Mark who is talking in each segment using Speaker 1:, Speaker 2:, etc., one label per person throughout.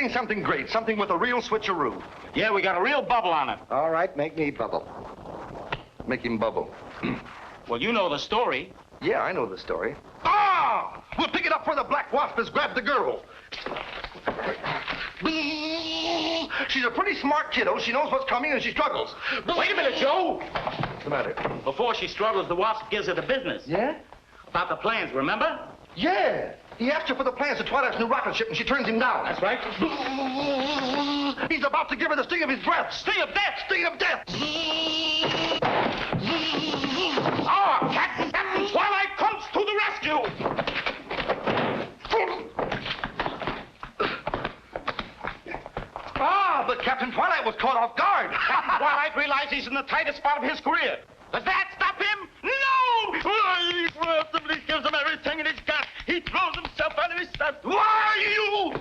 Speaker 1: sing something great, something with a real switcheroo.
Speaker 2: Yeah, we got a real bubble on it.
Speaker 1: All right, make me bubble. Make him bubble.
Speaker 2: Well, you know the story.
Speaker 1: Yeah, I know the story. Ah! We'll pick it up where the black wasp has grabbed the girl. She's a pretty smart kiddo. She knows what's coming and she struggles.
Speaker 2: Wait a minute, Joe.
Speaker 1: What's the matter?
Speaker 2: Before she struggles, the wasp gives her the business.
Speaker 1: Yeah?
Speaker 2: About the plans, remember?
Speaker 1: Yeah. He asked her for the plans to Twilight's new rocket ship and she turns him down.
Speaker 2: That's right.
Speaker 1: He's about to give her the sting of his breath.
Speaker 2: Sting of death!
Speaker 1: Sting of death!
Speaker 2: Ah, Captain Twilight comes to the rescue!
Speaker 1: Ah, but Captain Twilight was caught off guard.
Speaker 2: Captain Twilight realized he's in the tightest spot of his career. Does that stop him? No! He grabs him, he gives him everything in his got. He throws himself out of his stuff.
Speaker 1: Why you?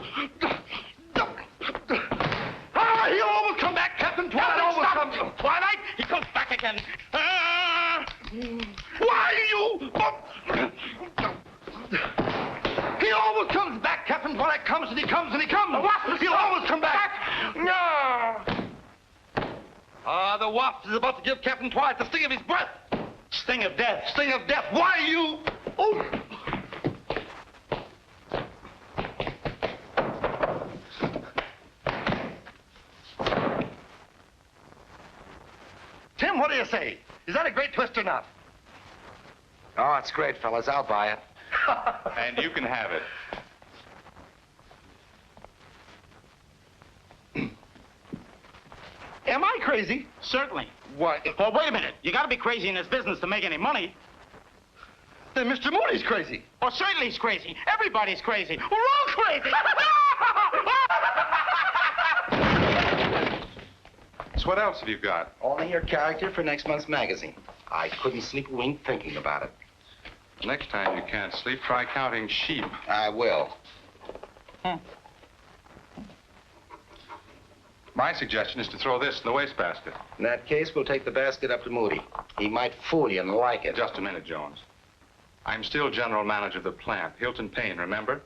Speaker 1: Ah, he'll always come back, Captain Twilight. Always comes.
Speaker 2: Twilight, he comes back again.
Speaker 1: Why you? He always comes back, Captain Twilight comes and he comes and he comes. He'll always come back. No. Ah, the wasp is about to give Captain Twilight the sting of his breath.
Speaker 2: Sting of death.
Speaker 1: Sting of death. Why you? Oh. Tim, what do you say? Is that a great twist or not?
Speaker 3: Oh, it's great, fellas. I'll buy it.
Speaker 4: And you can have it.
Speaker 1: Am I crazy?
Speaker 2: Certainly.
Speaker 1: Why?
Speaker 2: Well, wait a minute. You gotta be crazy in this business to make any money.
Speaker 1: Then Mr. Moody's crazy.
Speaker 2: Oh, certainly he's crazy. Everybody's crazy. We're all crazy.
Speaker 4: So what else have you got?
Speaker 3: Only your character for next month's magazine. I couldn't sleep a wink thinking about it.
Speaker 4: Next time you can't sleep, try counting sheep.
Speaker 3: I will.
Speaker 4: My suggestion is to throw this in the wastebasket.
Speaker 3: In that case, we'll take the basket up to Moody. He might fool you and like it.
Speaker 4: Just a minute, Jones. I'm still general manager of the plant. Hilton Payne, remember?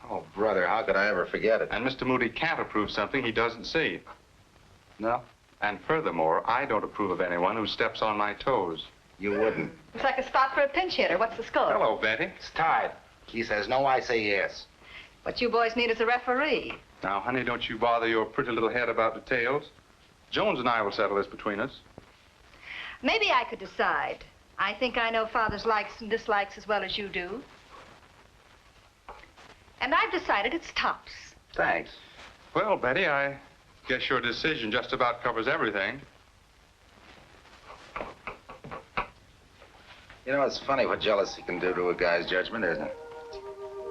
Speaker 3: Oh, brother, how could I ever forget it?
Speaker 4: And Mr. Moody can't approve something he doesn't see.
Speaker 3: No?
Speaker 4: And furthermore, I don't approve of anyone who steps on my toes.
Speaker 3: You wouldn't.
Speaker 5: Looks like a spot for a pinch hitter. What's the score?
Speaker 4: Hello, Betty.
Speaker 3: It's tied. He says no, I say yes.
Speaker 5: What you boys need is a referee.
Speaker 4: Now, honey, don't you bother your pretty little head about details. Jones and I will settle this between us.
Speaker 5: Maybe I could decide. I think I know Father's likes and dislikes as well as you do. And I've decided it's tops.
Speaker 3: Thanks.
Speaker 4: Well, Betty, I guess your decision just about covers everything.
Speaker 3: You know, it's funny what jealousy can do to a guy's judgment, isn't it?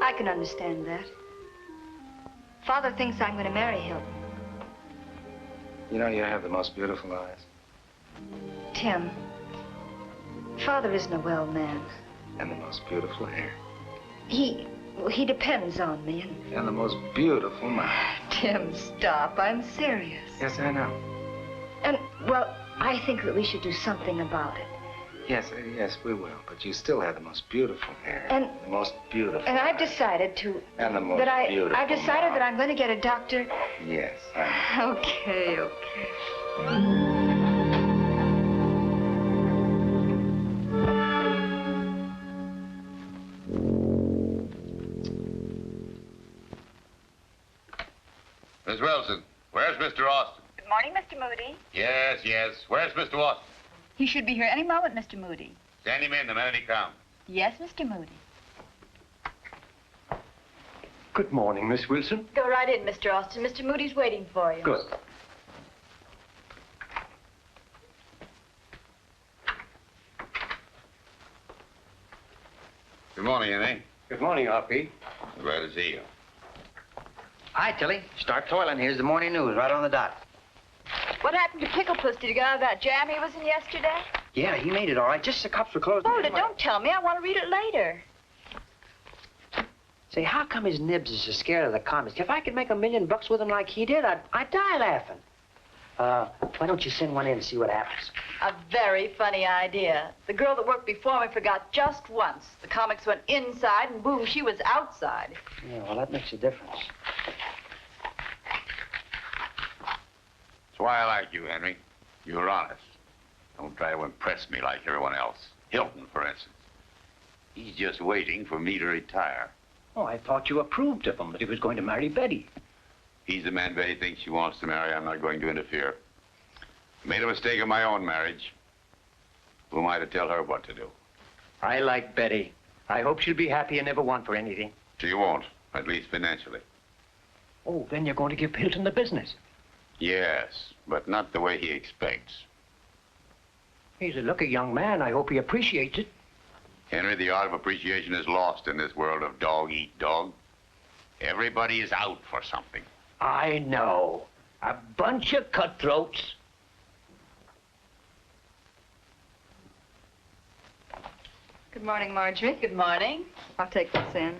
Speaker 5: I can understand that. Father thinks I'm going to marry Hilton.
Speaker 3: You know, you have the most beautiful eyes.
Speaker 5: Tim, Father isn't a well man.
Speaker 3: And the most beautiful hair.
Speaker 5: He depends on me
Speaker 3: And the most beautiful mouth.
Speaker 5: Tim, stop. I'm serious.
Speaker 3: Yes, I know.
Speaker 5: And, well, I think that we should do something about it.
Speaker 3: Yes, yes, we will. But you still have the most beautiful hair.
Speaker 5: And
Speaker 3: the most beautiful.
Speaker 5: And I've decided to.
Speaker 3: And the most beautiful.
Speaker 5: I've decided
Speaker 3: mouth.
Speaker 5: that I'm going to get a doctor.
Speaker 3: Yes, I know.
Speaker 5: Okay.
Speaker 6: Miss Wilson, where's Mr. Austin?
Speaker 7: Good morning, Mr. Moody.
Speaker 6: Yes. Where's Mr. Austin?
Speaker 7: He should be here any moment, Mr. Moody.
Speaker 6: Send him in the minute he comes.
Speaker 7: Yes, Mr. Moody.
Speaker 8: Good morning, Miss Wilson.
Speaker 7: Go right in, Mr. Austin. Mr. Moody's waiting for you.
Speaker 8: Good.
Speaker 6: Good morning, Annie.
Speaker 8: Good morning, R.P.
Speaker 6: Glad to see you.
Speaker 3: Hi, Tilly. Start toiling. Here's the morning news right on the dot.
Speaker 7: What happened to Pickle Puss? Did he get out of that jam he was in yesterday?
Speaker 3: Yeah, he made it all right. Just the cops were closed.
Speaker 7: Hold it. Don't tell me. I want to read it later.
Speaker 9: Say, how come his nibs is so scared of the comics? If I could make $1 million with him like he did, I'd die laughing. Why don't you send one in and see what happens?
Speaker 7: A very funny idea. The girl that worked before me forgot just once. The comics went inside, and boom, she was outside.
Speaker 9: Yeah, well, that makes a difference.
Speaker 6: why I like you, Henry. You're honest. Don't try to impress me like everyone else. Hilton, for instance. He's just waiting for me to retire.
Speaker 8: Oh, I thought you approved of him, that he was going to marry Betty.
Speaker 6: He's the man Betty thinks she wants to marry. I'm not going to interfere. I made a mistake in my own marriage. Who am I to tell her what to do?
Speaker 8: I like Betty. I hope she'll be happy and never want for anything.
Speaker 6: She won't, at least financially.
Speaker 8: Oh, then you're going to give Hilton the business.
Speaker 6: Yes, but not the way he expects.
Speaker 8: He's a lucky young man. I hope he appreciates it.
Speaker 6: Henry, the art of appreciation is lost in this world of dog-eat-dog. Everybody is out for something.
Speaker 8: I know. A bunch of cutthroats.
Speaker 5: Good morning, Marjorie.
Speaker 7: Good morning.
Speaker 5: I'll take this in.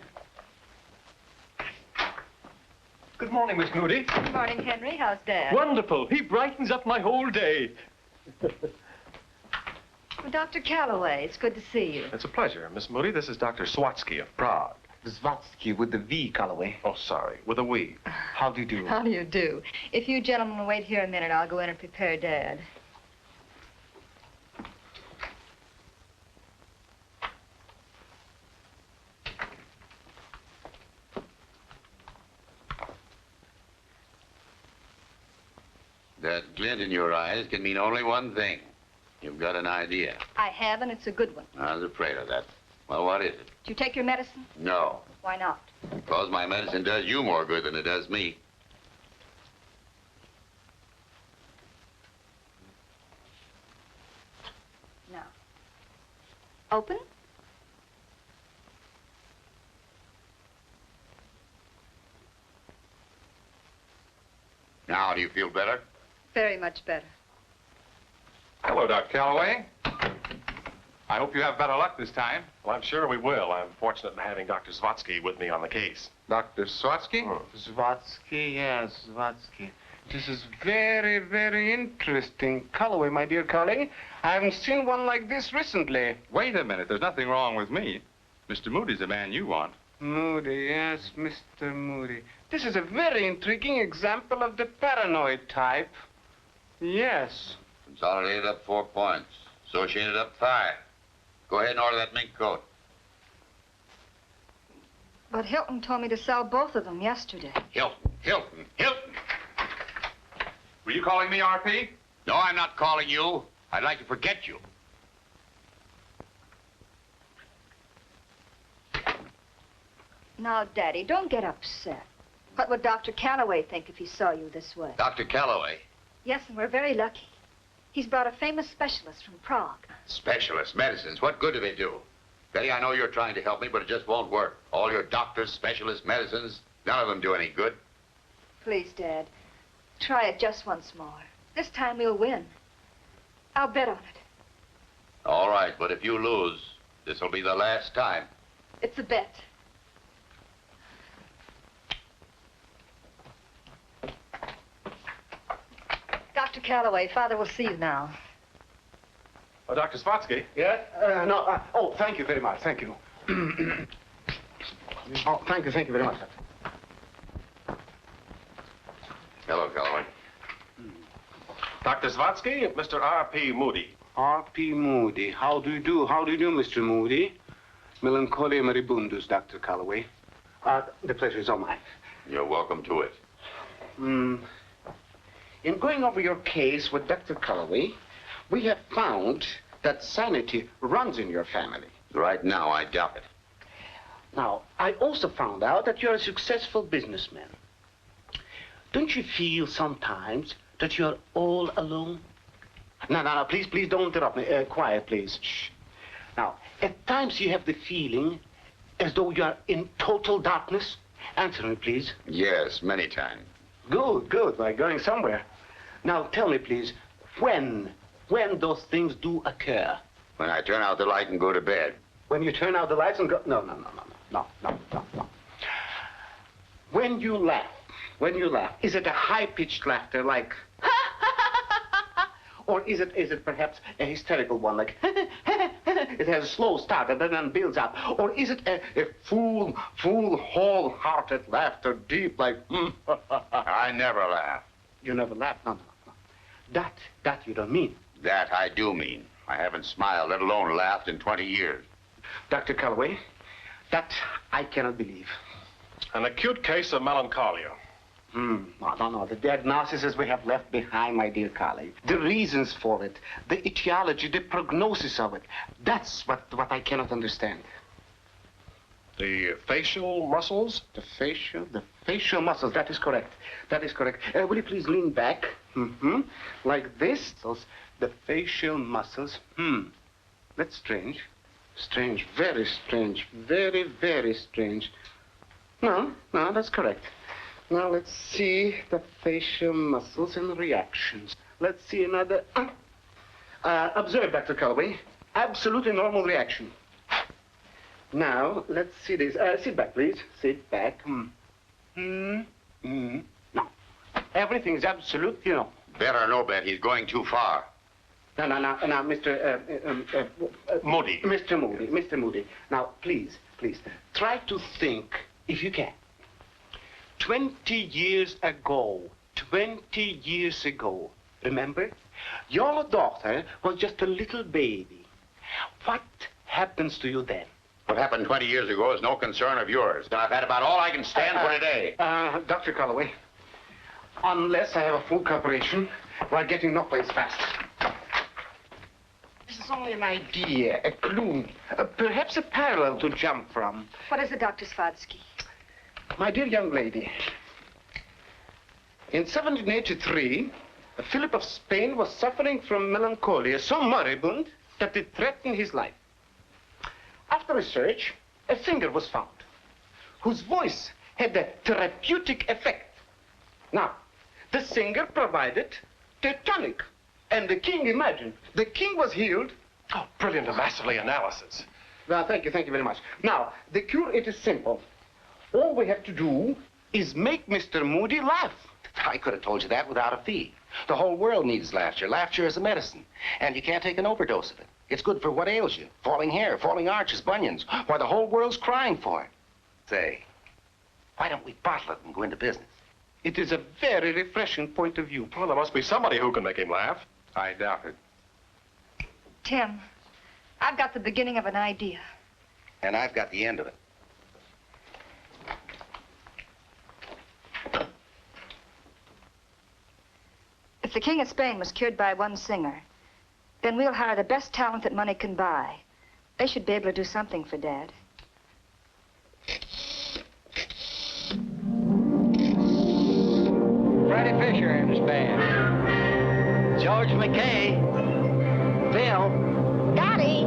Speaker 8: Good morning, Miss Moody.
Speaker 5: Good morning, Henry. How's Dad?
Speaker 8: Wonderful. He brightens up my whole day.
Speaker 5: Well, Dr. Calloway, it's good to see you.
Speaker 10: It's a pleasure, Miss Moody. This is Dr. Swatsky of Prague.
Speaker 3: Zwatsky with the V, Calloway.
Speaker 10: Oh, sorry, with a we.
Speaker 3: How do you do?
Speaker 5: How do you do? If you gentlemen will wait here a minute, I'll go in and prepare Dad.
Speaker 6: That glint in your eyes can mean only one thing. You've got an idea.
Speaker 5: I have, and it's a good one.
Speaker 6: I was afraid of that. Well, what is it?
Speaker 5: Did you take your medicine?
Speaker 6: No.
Speaker 5: Why not?
Speaker 6: Because my medicine does you more good than it does me.
Speaker 5: No. Open?
Speaker 6: Now, do you feel better?
Speaker 5: Very much better.
Speaker 4: Hello, Dr. Calloway. I hope you have better luck this time.
Speaker 10: Well, I'm sure we will. I'm fortunate in having Dr. Swatsky with me on the case.
Speaker 4: Dr. Swatsky?
Speaker 2: Zwatsky, yes, Zwatsky. This is very, very interesting. Calloway, my dear colleague. I haven't seen one like this recently.
Speaker 4: Wait a minute. There's nothing wrong with me. Mr. Moody's the man you want.
Speaker 2: Moody, yes, Mr. Moody. This is a very intriguing example of the paranoid type. Yes.
Speaker 6: Consolidated up 4 points. Associated up 5. Go ahead and order that mink coat.
Speaker 5: But Hilton told me to sell both of them yesterday.
Speaker 6: Hilton, Hilton, Hilton!
Speaker 4: Were you calling me RP?
Speaker 6: No, I'm not calling you. I'd like to forget you.
Speaker 5: Now, Daddy, don't get upset. What would Dr. Calloway think if he saw you this way?
Speaker 6: Dr. Calloway.
Speaker 5: Yes, and we're very lucky. He's brought a famous specialist from Prague.
Speaker 6: Specialist medicines. What good do they do? Betty, I know you're trying to help me, but it just won't work. All your doctors, specialist medicines, none of them do any good.
Speaker 5: Please, Dad, try it just once more. This time we'll win. I'll bet on it.
Speaker 6: All right, but if you lose, this will be the last time.
Speaker 5: It's a bet. Dr. Calloway, Father will see you now.
Speaker 10: Oh, Dr. Swatsky.
Speaker 2: Yeah? No, oh, thank you very much. Thank you. Oh, thank you very much.
Speaker 6: Hello, Calloway.
Speaker 10: Dr. Swatsky, Mr. R.P. Moody.
Speaker 2: R.P. Moody. How do you do? How do you do, Mr. Moody? Melancholia moribundus, Dr. Calloway. The pleasure is all mine.
Speaker 6: You're welcome to it.
Speaker 2: In going over your case with Dr. Calloway, we have found that sanity runs in your family.
Speaker 6: Right now, I doubt it.
Speaker 2: Now, I also found out that you're a successful businessman. Don't you feel sometimes that you're all alone? No, please don't interrupt me. Quiet, please. Shh. Now, at times you have the feeling as though you are in total darkness. Answer me, please.
Speaker 6: Yes, many times.
Speaker 2: Good. We're going somewhere. Now, tell me, please, when those things do occur?
Speaker 6: When I turn out the light and go to bed.
Speaker 2: When you turn out the lights and go... No. When you laugh, is it a high-pitched laughter like... Or is it perhaps a hysterical one like... It has a slow start and then builds up. Or is it a full, wholehearted laughter, deep like...
Speaker 6: I never laugh.
Speaker 2: You never laugh? No. That you don't mean.
Speaker 6: That I do mean. I haven't smiled, let alone laughed, in 20 years.
Speaker 2: Dr. Calloway, that I cannot believe.
Speaker 10: An acute case of melancholia.
Speaker 2: No. The diagnosis we have left behind, my dear colleague. The reasons for it, the etiology, the prognosis of it. That's what I cannot understand.
Speaker 10: The facial muscles?
Speaker 2: The facial muscles, that is correct. That is correct. Will you please lean back? Like this. The facial muscles. That's strange. Strange, very strange. Very, very strange. No, that's correct. Now let's see the facial muscles and reactions. Let's see another. Observe, Dr. Calloway. Absolutely normal reaction. Now, let's see this. Sit back, please. Sit back. No. Everything's absolutely normal.
Speaker 6: Better no bet he's going too far.
Speaker 2: No, Mr.
Speaker 10: Moody.
Speaker 2: Mr. Moody. Now, please, try to think, if you can. 20 years ago, remember? Your daughter was just a little baby. What happens to you then?
Speaker 6: What happened 20 years ago is no concern of yours. And I've had about all I can stand for today.
Speaker 2: Dr. Calloway, unless I have a full cooperation, we're getting no place fast. This is only an idea, a clue, perhaps a parallel to jump from.
Speaker 5: What is it, Dr. Zvotsky?
Speaker 2: My dear young lady, in 1783, Philip of Spain was suffering from melancholia so moribund that it threatened his life. After research, a singer was found whose voice had a therapeutic effect. Now, the singer provided the tonic, and the king, imagine, the king was healed.
Speaker 10: Oh, brilliant and masterly analysis.
Speaker 2: Well, thank you very much. Now, the cure, it is simple. All we have to do is make Mr. Moody laugh.
Speaker 3: I could have told you that without a fee. The whole world needs laughter. Laughter is a medicine, and you can't take an overdose of it. It's good for what ails you. Falling hair, falling arches, bunions. Why, the whole world's crying for it. Say, why don't we bottle it and go into business?
Speaker 2: It is a very refreshing point of view.
Speaker 10: Well, there must be somebody who can make him laugh.
Speaker 4: I doubt it.
Speaker 5: Tim, I've got the beginning of an idea.
Speaker 3: And I've got the end of it.
Speaker 5: If the King of Spain was cured by one singer, then we'll hire the best talent that money can buy. They should be able to do something for Dad.
Speaker 8: Freddie Fisher and his band. George McKay. Phil.
Speaker 11: Dottie.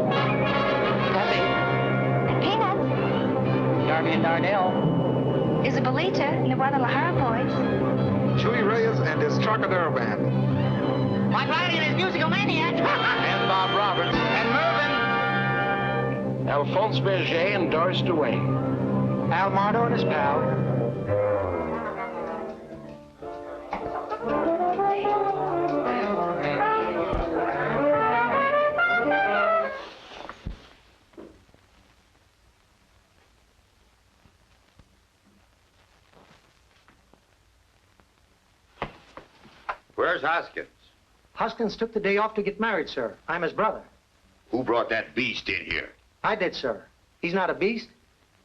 Speaker 8: Tuppy.
Speaker 11: And Peanuts.
Speaker 8: Darby and Darnell.
Speaker 11: Isabelita and the Guadalajara boys.
Speaker 4: Chewy Reyes and his Trocadero band.
Speaker 11: White Riding and his musical maniac.
Speaker 8: And Bob Roberts.
Speaker 9: And Mervyn.
Speaker 10: Alphonse Berger and Doris Duane.
Speaker 8: Al Mardo and his pal.
Speaker 6: Where's Hoskins?
Speaker 8: Hoskins took the day off to get married, sir. I'm his brother.
Speaker 6: Who brought that beast in here?
Speaker 8: I did, sir. He's not a beast.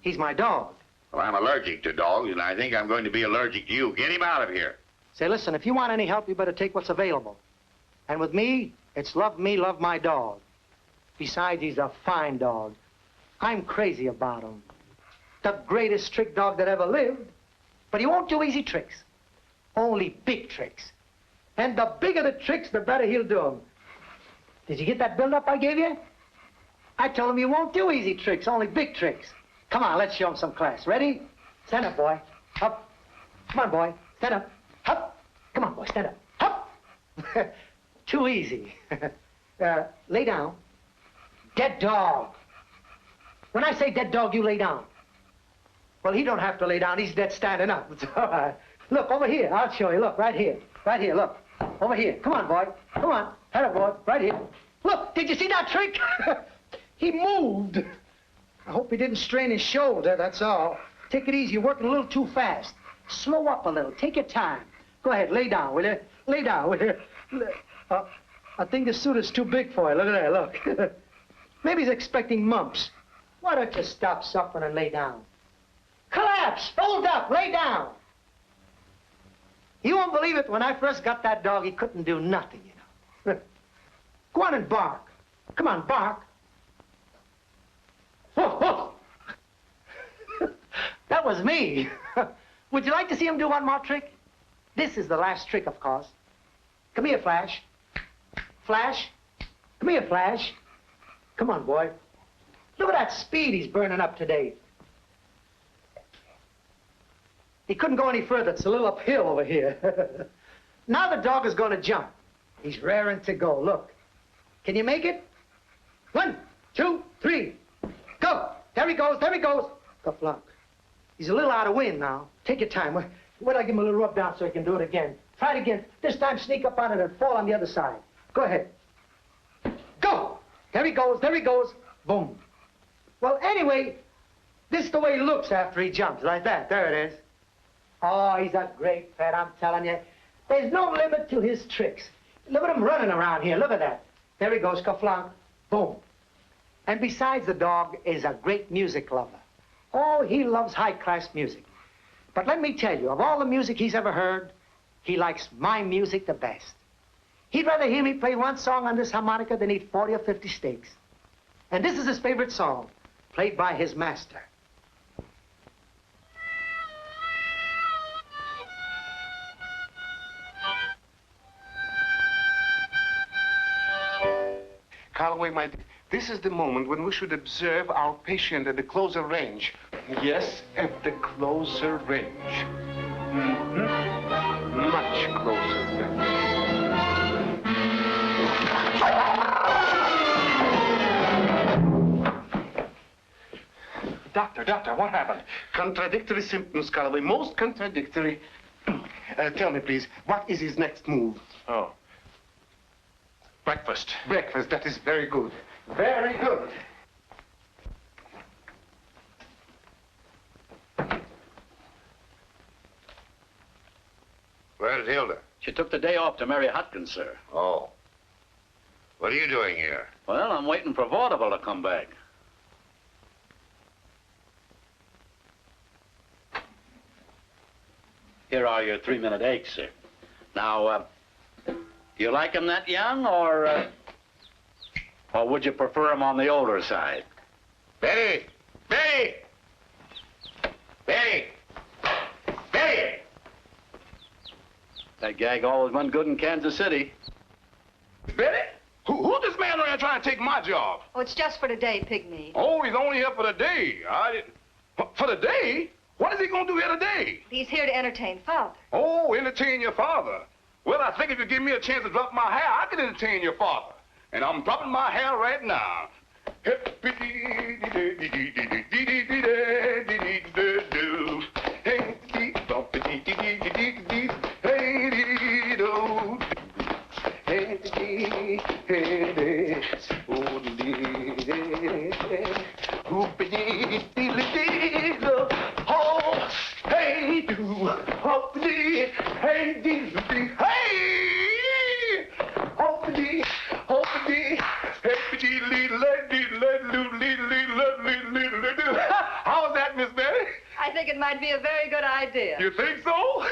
Speaker 8: He's my dog.
Speaker 6: Well, I'm allergic to dogs, and I think I'm going to be allergic to you. Get him out of here.
Speaker 8: Say, listen, if you want any help, you better take what's available. And with me, it's love me, love my dog. Besides, he's a fine dog. I'm crazy about him. The greatest trick dog that ever lived. But he won't do easy tricks. Only big tricks. And the bigger the tricks, the better he'll do them. Did you get that build-up I gave you? I told him you won't do easy tricks, only big tricks. Come on, let's show him some class. Ready? Stand up, boy. Up. Come on, boy. Stand up. Up. Come on, boy. Stand up. Up. Too easy. Lay down. Dead dog. When I say dead dog, you lay down. Well, he don't have to lay down. He's dead standing up. It's all right. Look, over here. I'll show you. Look, right here. Right here, look. Over here. Come on, boy. Come on. Head up, boy. Right here. Look, did you see that trick? He moved. I hope he didn't strain his shoulder, that's all. Take it easy. You're working a little too fast. Slow up a little. Take your time. Go ahead. Lay down, will you? Lay down, will you? I think the suit is too big for you. Look at that, look. Maybe he's expecting mumps. Why don't you stop suffering and lay down? Collapse! Fold up! Lay down! You won't believe it, when I first got that dog, he couldn't do nothing, you know. Go on and bark. Come on, bark. Woof, woof. That was me. Would you like to see him do one more trick? This is the last trick, of course. Come here, Flash. Flash. Come here, Flash. Come on, boy. Look at that speed he's burning up today. He couldn't go any further. It's a little uphill over here. Now the dog is going to jump. He's raring to go. Look. Can you make it? 1, 2, 3. Go. There he goes. There he goes. Go flunk. He's a little out of wind now. Take your time. Wait till I give him a little rub down so he can do it again. Try it again. This time sneak up on it and fall on the other side. Go ahead. Go. There he goes. There he goes. Boom. Well, anyway, this is the way he looks after he jumps. Like that. There it is. Oh, he's a great pet, I'm telling you. There's no limit to his tricks. Look at him running around here. Look at that. There he goes, kerflunk. Boom. And besides, the dog is a great music lover. Oh, he loves high-class music. But let me tell you, of all the music he's ever heard, he likes my music the best. He'd rather hear me play one song on this harmonica than eat 40 or 50 steaks. And this is his favorite song, played by his master.
Speaker 2: Calloway, my dear, this is the moment when we should observe our patient at the closer range. Yes, at the closer range. Mm-hmm. Much closer range.
Speaker 10: Doctor, what happened?
Speaker 2: Contradictory symptoms, Calloway, most contradictory. Tell me, please, what is his next move?
Speaker 10: Oh. Breakfast.
Speaker 2: Breakfast, that is very good. Very good.
Speaker 6: Where's Hilda?
Speaker 12: She took the day off to marry Hopkins, sir.
Speaker 6: Oh. What are you doing here?
Speaker 12: Well, I'm waiting for vaudeville to come back. Here are your 3-minute eggs, sir. Now, do you like them that young, or would you prefer them on the older side?
Speaker 6: Betty! Betty! Betty! Betty!
Speaker 12: That gag always went good in Kansas City.
Speaker 1: Betty? Who's this man around trying to take my job?
Speaker 5: Oh, it's just for today, Pygmy.
Speaker 1: Oh, he's only here for the day. For the day? What is he going to do here today?
Speaker 5: He's here to entertain Father.
Speaker 1: Oh, entertain your father. Well, I think if you give me a chance to drop my hair, I can entertain your father. And I'm dropping my hair right now. How's that, Miss Betty?
Speaker 5: I think it might be a very good idea.
Speaker 1: You think so?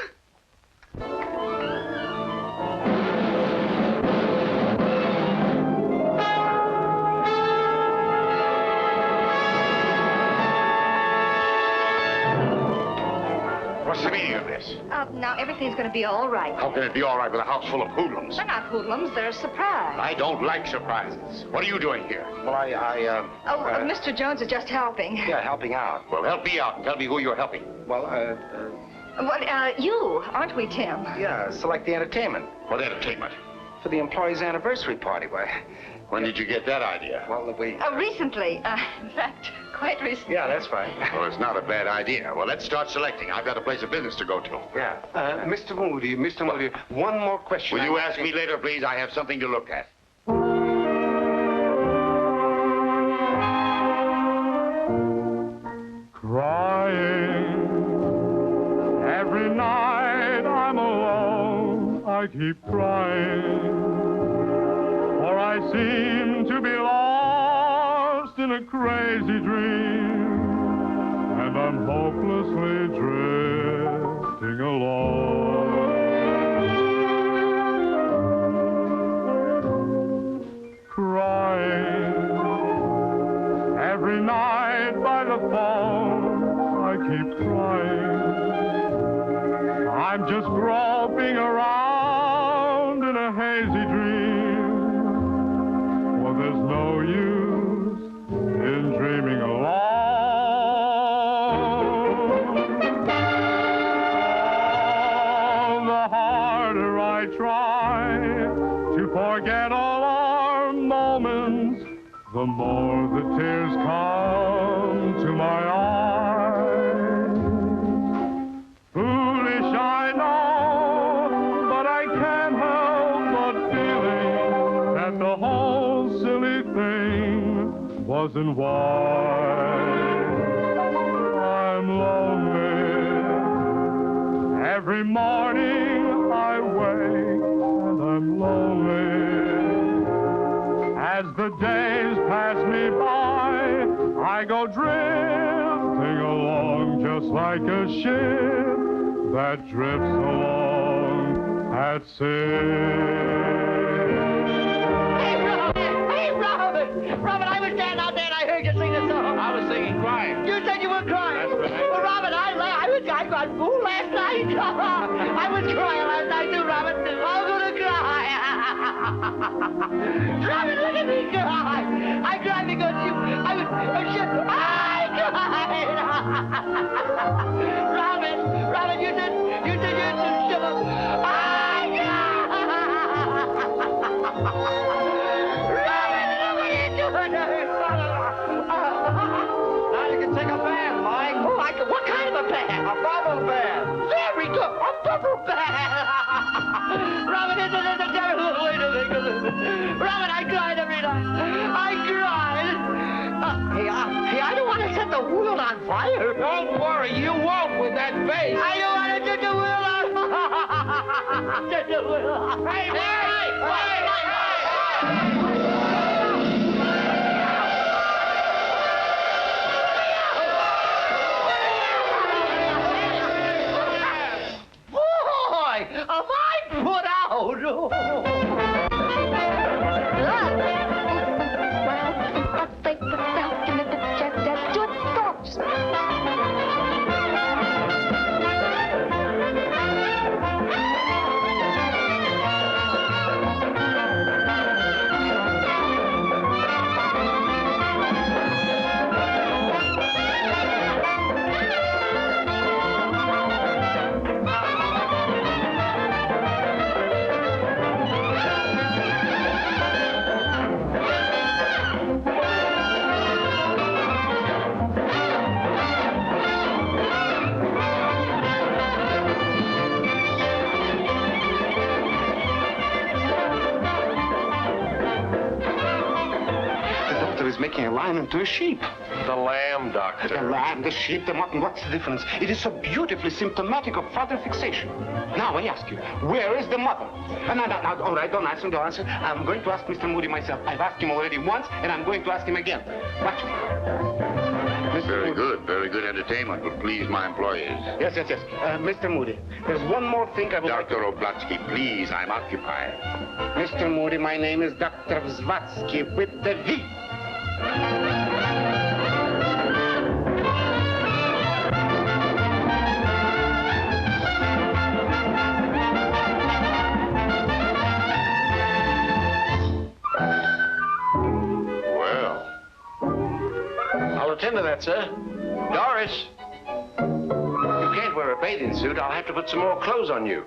Speaker 6: What's the meaning of this?
Speaker 5: Now, everything's going to be all right.
Speaker 6: How can it be all right with a house full of hoodlums?
Speaker 5: They're not hoodlums. They're a surprise.
Speaker 6: I don't like surprises. What are you doing here? Well,
Speaker 5: Mr. Jones is just helping.
Speaker 6: Yeah, helping out. Well, help me out and tell me who you're helping.
Speaker 2: Well,
Speaker 5: you, aren't we, Tim?
Speaker 2: yeah, select the entertainment.
Speaker 6: What entertainment?
Speaker 2: For the employees' anniversary party, why?
Speaker 6: When did you get that idea?
Speaker 2: Well, we...
Speaker 5: Recently. In fact, quite recently.
Speaker 2: Yeah, that's fine.
Speaker 6: Well, it's not a bad idea. Well, let's start selecting. I've got a place of business to go to.
Speaker 2: Yeah. Mr. Moody, one more question.
Speaker 6: Will you ask me later, please? I have something to look at.
Speaker 13: Crying every night I'm alone. I keep crying. seem to be lost in a crazy dream, and I'm hopelessly drifting along. Crying every night by the phone, I keep crying. I'm just groping around in a hazy dream, for there's no use in dreaming alone. Oh, the harder I try to forget all our moments, the more the tears come to my eyes. Foolish, I know, but I can't help but feeling that the whole silly thing wasn't wise. I'm lonely. Every morning I wake and I'm lonely. As the days pass me by, I go drifting along just like a ship that drifts along at sea.
Speaker 14: Hey, Robin! Robin, I was standing out there and I heard you sing a song.
Speaker 12: I was singing crying.
Speaker 14: You said you were crying.
Speaker 12: That's right.
Speaker 14: Well, Robin, I got fooled last night. I was crying last night too, Robin. I'm gonna cry. Robin, look at me cry. I cried because I cried. Robin, you said you should have. I Robin, look what you're doing.
Speaker 12: Now you can take a bath, Mike.
Speaker 14: Oh, what kind of a bath?
Speaker 12: A bubble bath.
Speaker 14: Very good. A bubble bath. Robin, this is a terrible way to make a living. Robin, I cried every night. I cried. Hey, I don't want to set the world on fire.
Speaker 12: Don't worry, you won't with that bass.
Speaker 14: I don't want to set the world on fire. Set the world on fire.
Speaker 12: Hey, wait!
Speaker 14: Boy, am I put out.
Speaker 2: Making a lion into a sheep.
Speaker 10: The lamb, Doctor.
Speaker 2: The lamb, the sheep, the mutton, what's the difference? It is so beautifully symptomatic of father fixation. Now, I ask you, where is the mother? No, all right, don't answer. I'm going to ask Mr. Moody myself. I've asked him already once, and I'm going to ask him again. Watch me.
Speaker 6: Very good entertainment will please my employees.
Speaker 2: Yes. Mr. Moody, there's one more thing I would
Speaker 6: Dr. Oblatsky, please, I'm occupied.
Speaker 2: Mr. Moody, my name is Dr. Zvatsky with the V.
Speaker 10: Well, I'll attend to that, sir. Doris, you can't wear a bathing suit. I'll have to put some more clothes on you.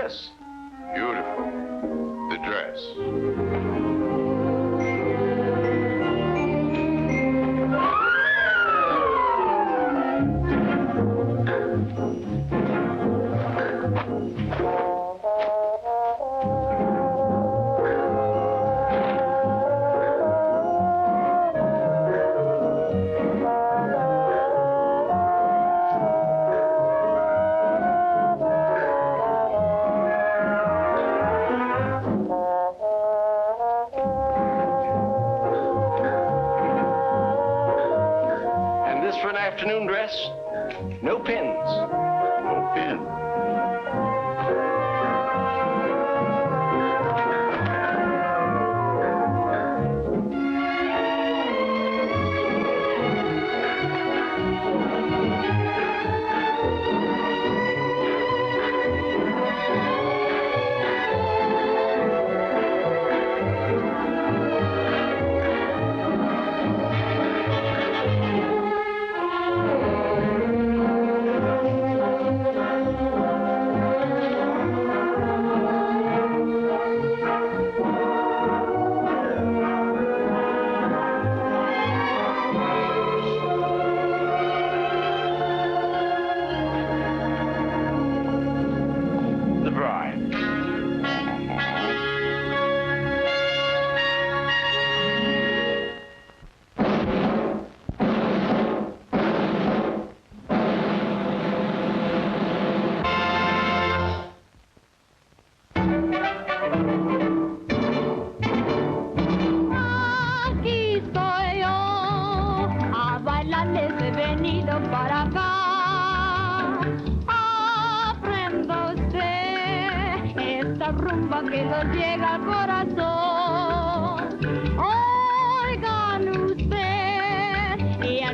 Speaker 10: dress.
Speaker 6: Beautiful. The dress.
Speaker 10: Afternoon dress, no pins.
Speaker 6: No pins.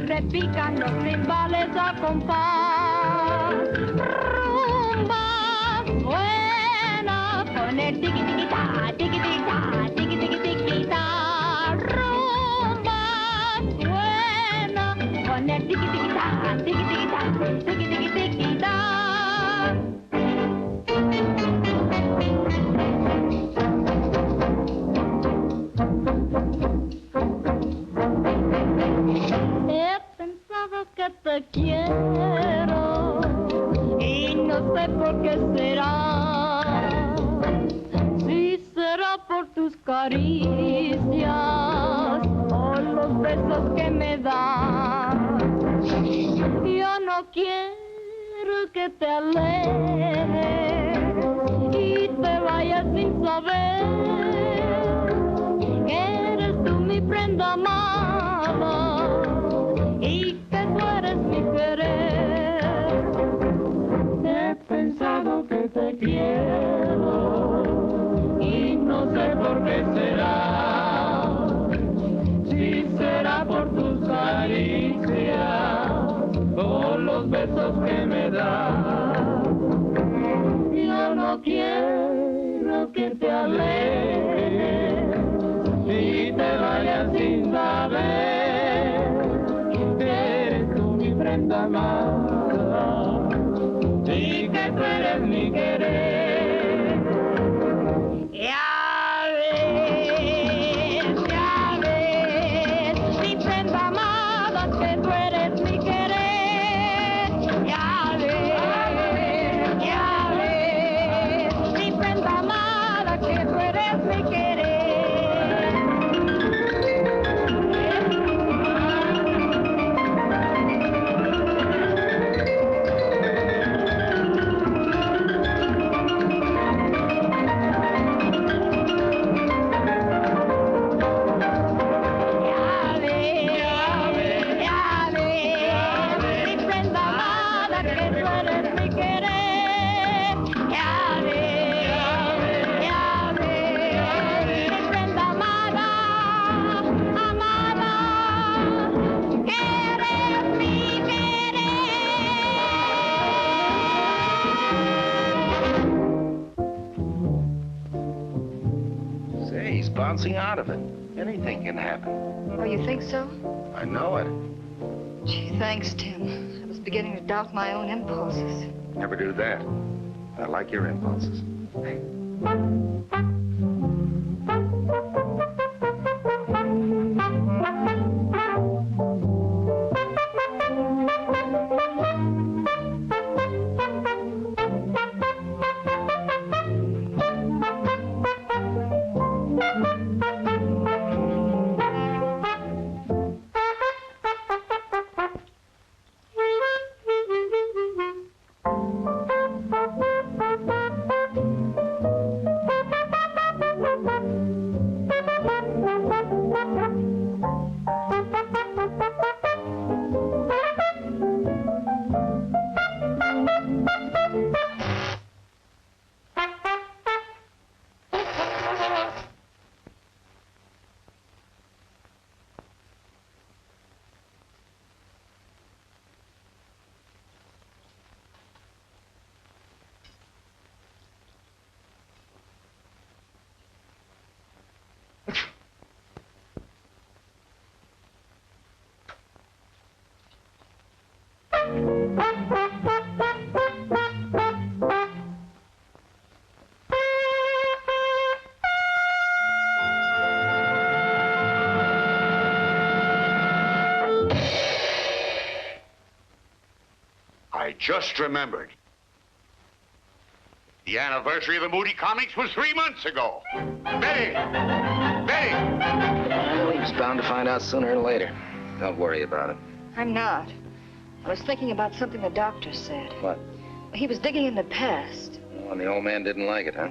Speaker 15: Repican los timbales a compás. Rumba buena con el tiqui tiqui ta, tiqui tiqui ta, tiqui tiqui tiqui ta. Rumba buena con el tiqui tiqui ta, tiqui tiqui ta, tiqui tiqui tiqui ta. Que te quiero y no sé por qué será, si será por tus caricias o los besos que me das. Yo no quiero que te alejes y te vayas sin saber que eres tú mi prenda amada y que tú eres mi querer. He pensado que te quiero y no sé por qué será, si será por tus caricias o los besos que me das. Yo no quiero que te alejes y te vayas sin saber que eres tú mi prenda amada y que tú eres mi querer. Ya ves, mi prenda amada, que tú eres mi querer. Ya ves, mi prenda amada, que tú eres mi querer.
Speaker 3: Bouncing out of it. Anything can happen.
Speaker 5: Oh, you think so?
Speaker 3: I know it.
Speaker 5: Gee, thanks, Tim. I was beginning to doubt my own impulses.
Speaker 3: Never do that. I like your impulses.
Speaker 6: I just remembered. The anniversary of the Moody Comics was 3 months ago. Betty! Betty!
Speaker 3: Well, he was bound to find out sooner or later. Don't worry about it.
Speaker 5: I'm not. I was thinking about something the doctor said.
Speaker 3: What?
Speaker 5: He was digging in the past.
Speaker 3: Oh, and the old man didn't like it, huh?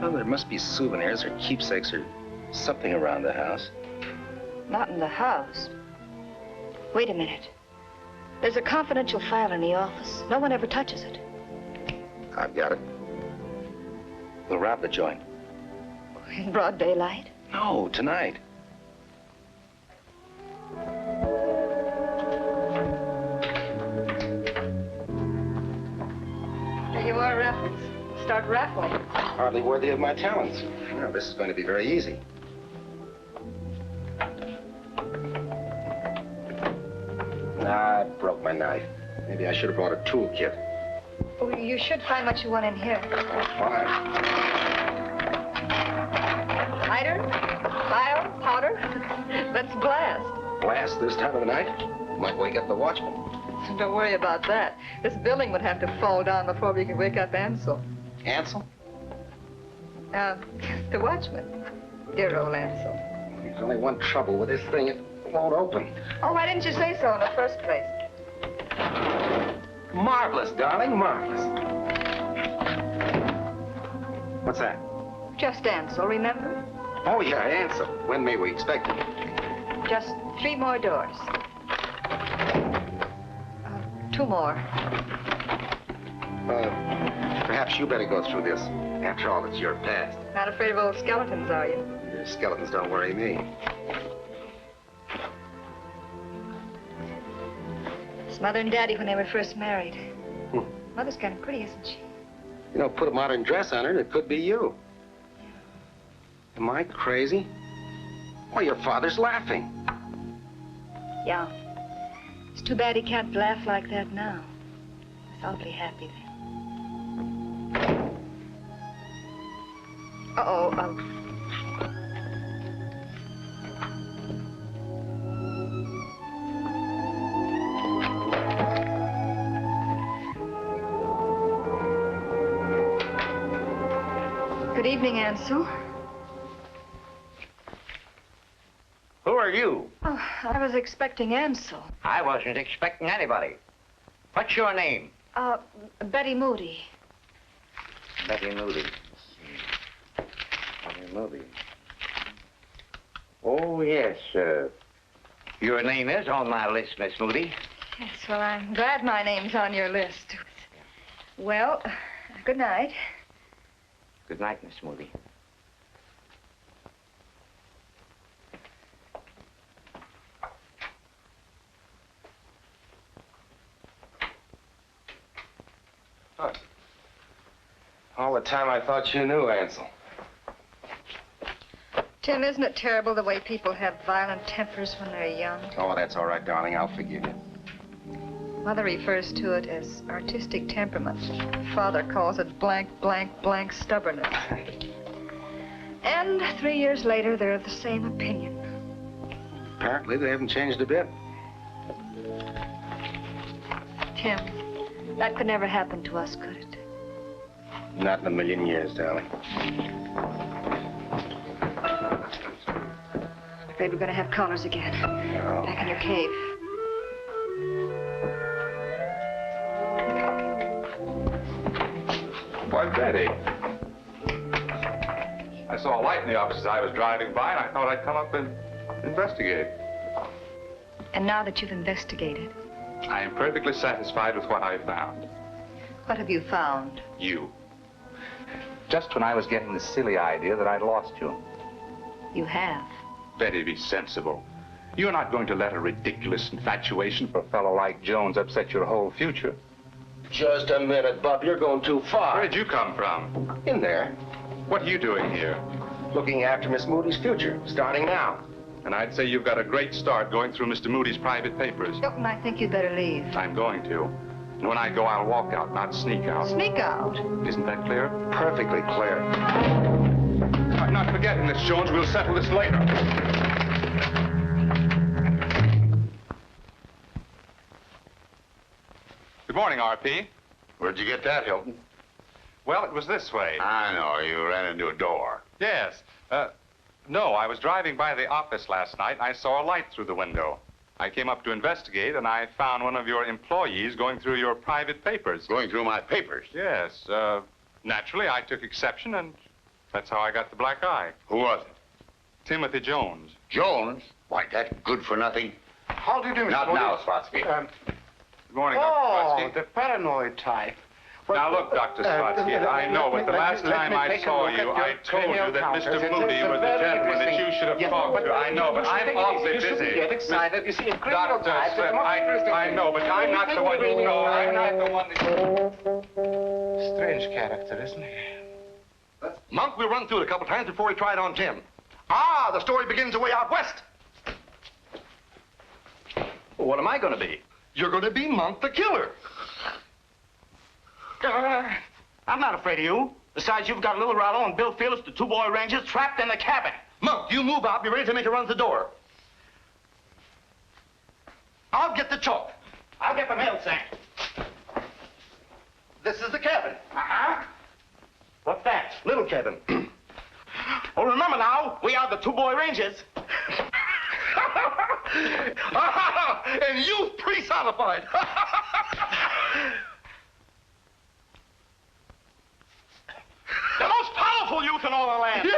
Speaker 3: Well, there must be souvenirs or keepsakes or something around the house.
Speaker 5: Not in the house. Wait a minute. There's a confidential file in the office. No one ever touches it.
Speaker 3: I've got it. We'll rob the joint.
Speaker 5: In broad daylight?
Speaker 3: No, tonight.
Speaker 5: There you are, Raffles. Start raffling.
Speaker 3: Hardly worthy of my talents. No, this is going to be very easy. I broke my knife. Maybe I should have brought a toolkit.
Speaker 5: Oh, you should find what you want in here.
Speaker 3: Fine.
Speaker 5: Lighter? File? Powder? Let's blast.
Speaker 3: Blast this time of the night? Might wake up the watchman.
Speaker 5: Don't worry about that. This building would have to fall down before we could wake up Ansel.
Speaker 3: Ansel?
Speaker 5: The watchman. Dear old Ansel.
Speaker 3: There's only one trouble with this thing. It won't open.
Speaker 5: Oh, why didn't you say so in the first place?
Speaker 3: Marvelous, darling, marvelous. What's that?
Speaker 5: Just Ansel, remember?
Speaker 3: Oh, yeah, Ansel. When may we expect him?
Speaker 5: Just 3 more doors. 2 more.
Speaker 3: Perhaps you better go through this. After all, it's your past.
Speaker 5: Not afraid of old skeletons, are you?
Speaker 3: Your skeletons don't worry me.
Speaker 5: It's Mother and Daddy when they were first married. Mother's kind of pretty, isn't she?
Speaker 3: You know, put a modern dress on her and it could be you. Am I crazy? Why, your father's laughing.
Speaker 5: Yeah. It's too bad he can't laugh like that now. He's awfully happy then. Uh-oh. Good evening, Ansel.
Speaker 9: Who are you?
Speaker 5: Oh, I was expecting Ansel.
Speaker 9: I wasn't expecting anybody. What's your name?
Speaker 5: Betty Moody.
Speaker 9: Betty Moody. Betty Moody. Oh, yes, your name is on my list, Miss Moody.
Speaker 5: Yes, well, I'm glad my name's on your list. Well, good night.
Speaker 9: Good night, Miss Moody.
Speaker 3: Huh. All the time I thought you knew, Ansel.
Speaker 5: Tim, isn't it terrible the way people have violent tempers when they're young?
Speaker 3: Oh, that's all right, darling. I'll forgive you.
Speaker 5: Mother refers to it as artistic temperament. Father calls it blank, blank, blank stubbornness. And 3 years later, they're of the same opinion.
Speaker 3: Apparently, they haven't changed a bit.
Speaker 5: Tim, that could never happen to us, could it?
Speaker 3: Not in a million years, darling.
Speaker 5: Afraid we're going to have callers again.
Speaker 3: No.
Speaker 5: Back in your cave.
Speaker 4: Why, Betty. I saw a light in the office as I was driving by, and I thought I'd come up and investigate.
Speaker 5: And now that you've investigated,
Speaker 4: I am perfectly satisfied with what I found.
Speaker 5: what have you found?
Speaker 4: You. Just when I was getting the silly idea that I'd lost you.
Speaker 5: You have.
Speaker 4: Betty, be sensible. You're not going to let a ridiculous infatuation for a fellow like Jones upset your whole future.
Speaker 3: Just a minute, Bub. You're going too far.
Speaker 4: Where did you come from?
Speaker 3: In there.
Speaker 4: What are you doing here?
Speaker 3: Looking after Miss Moody's future, starting now.
Speaker 4: And I'd say you've got a great start going through Mr. Moody's private papers.
Speaker 5: Hilton, I think you'd better leave.
Speaker 4: I'm going to. And when I go, I'll walk out, not sneak out.
Speaker 5: Sneak out?
Speaker 4: Isn't that clear?
Speaker 3: Perfectly clear.
Speaker 4: I'm not forgetting this, Jones. We'll settle this later. Good morning, RP.
Speaker 6: Where'd you get that, Hilton?
Speaker 4: Well, it was this way.
Speaker 6: I know. You ran into a door.
Speaker 4: Yes. No, I was driving by the office last night. I saw a light through the window. I came up to investigate, and I found one of your employees going through your private papers.
Speaker 6: Going through my papers?
Speaker 4: Yes. Naturally, I took exception, and that's how I got the black eye.
Speaker 6: Who was it?
Speaker 4: Timothy Jones.
Speaker 6: Jones? Why, that good for nothing.
Speaker 2: How do you do, Mr.
Speaker 6: Not
Speaker 2: Moody?
Speaker 6: now, Spotsky.
Speaker 4: Good morning, Dr.
Speaker 2: Oh,
Speaker 4: Spotsky.
Speaker 2: the paranoid type.
Speaker 4: Now, look, Dr. Spotsky, I know, but the last time I saw you, I told you that Mr. Moody was the gentleman that you should have talked to. I know, but I'm awfully busy.
Speaker 2: You shouldn't get excited. You see, in criminal
Speaker 4: Doctor,
Speaker 2: types, it's more interesting.
Speaker 4: I know, but I'm not the one you know. I'm not the one that...
Speaker 2: Strange character, isn't he?
Speaker 1: Monk, we'll run through it a couple times before we try it on Tim. Ah, the story begins away out west.
Speaker 2: Well, what am I going to be?
Speaker 1: You're going to be Monk the Killer.
Speaker 2: I'm not afraid of you. Besides, you've got Little Rollo and Bill Phillips, the two boy rangers, trapped in the cabin.
Speaker 1: Monk, you move out. Be ready to make a run to the door. I'll get the chalk.
Speaker 2: I'll get the mail sack.
Speaker 1: This is the cabin.
Speaker 2: Uh-huh. What's that?
Speaker 1: Little cabin.
Speaker 2: Oh, remember now, we are the two boy rangers.
Speaker 1: And you personified.
Speaker 2: The most powerful youth in all the land.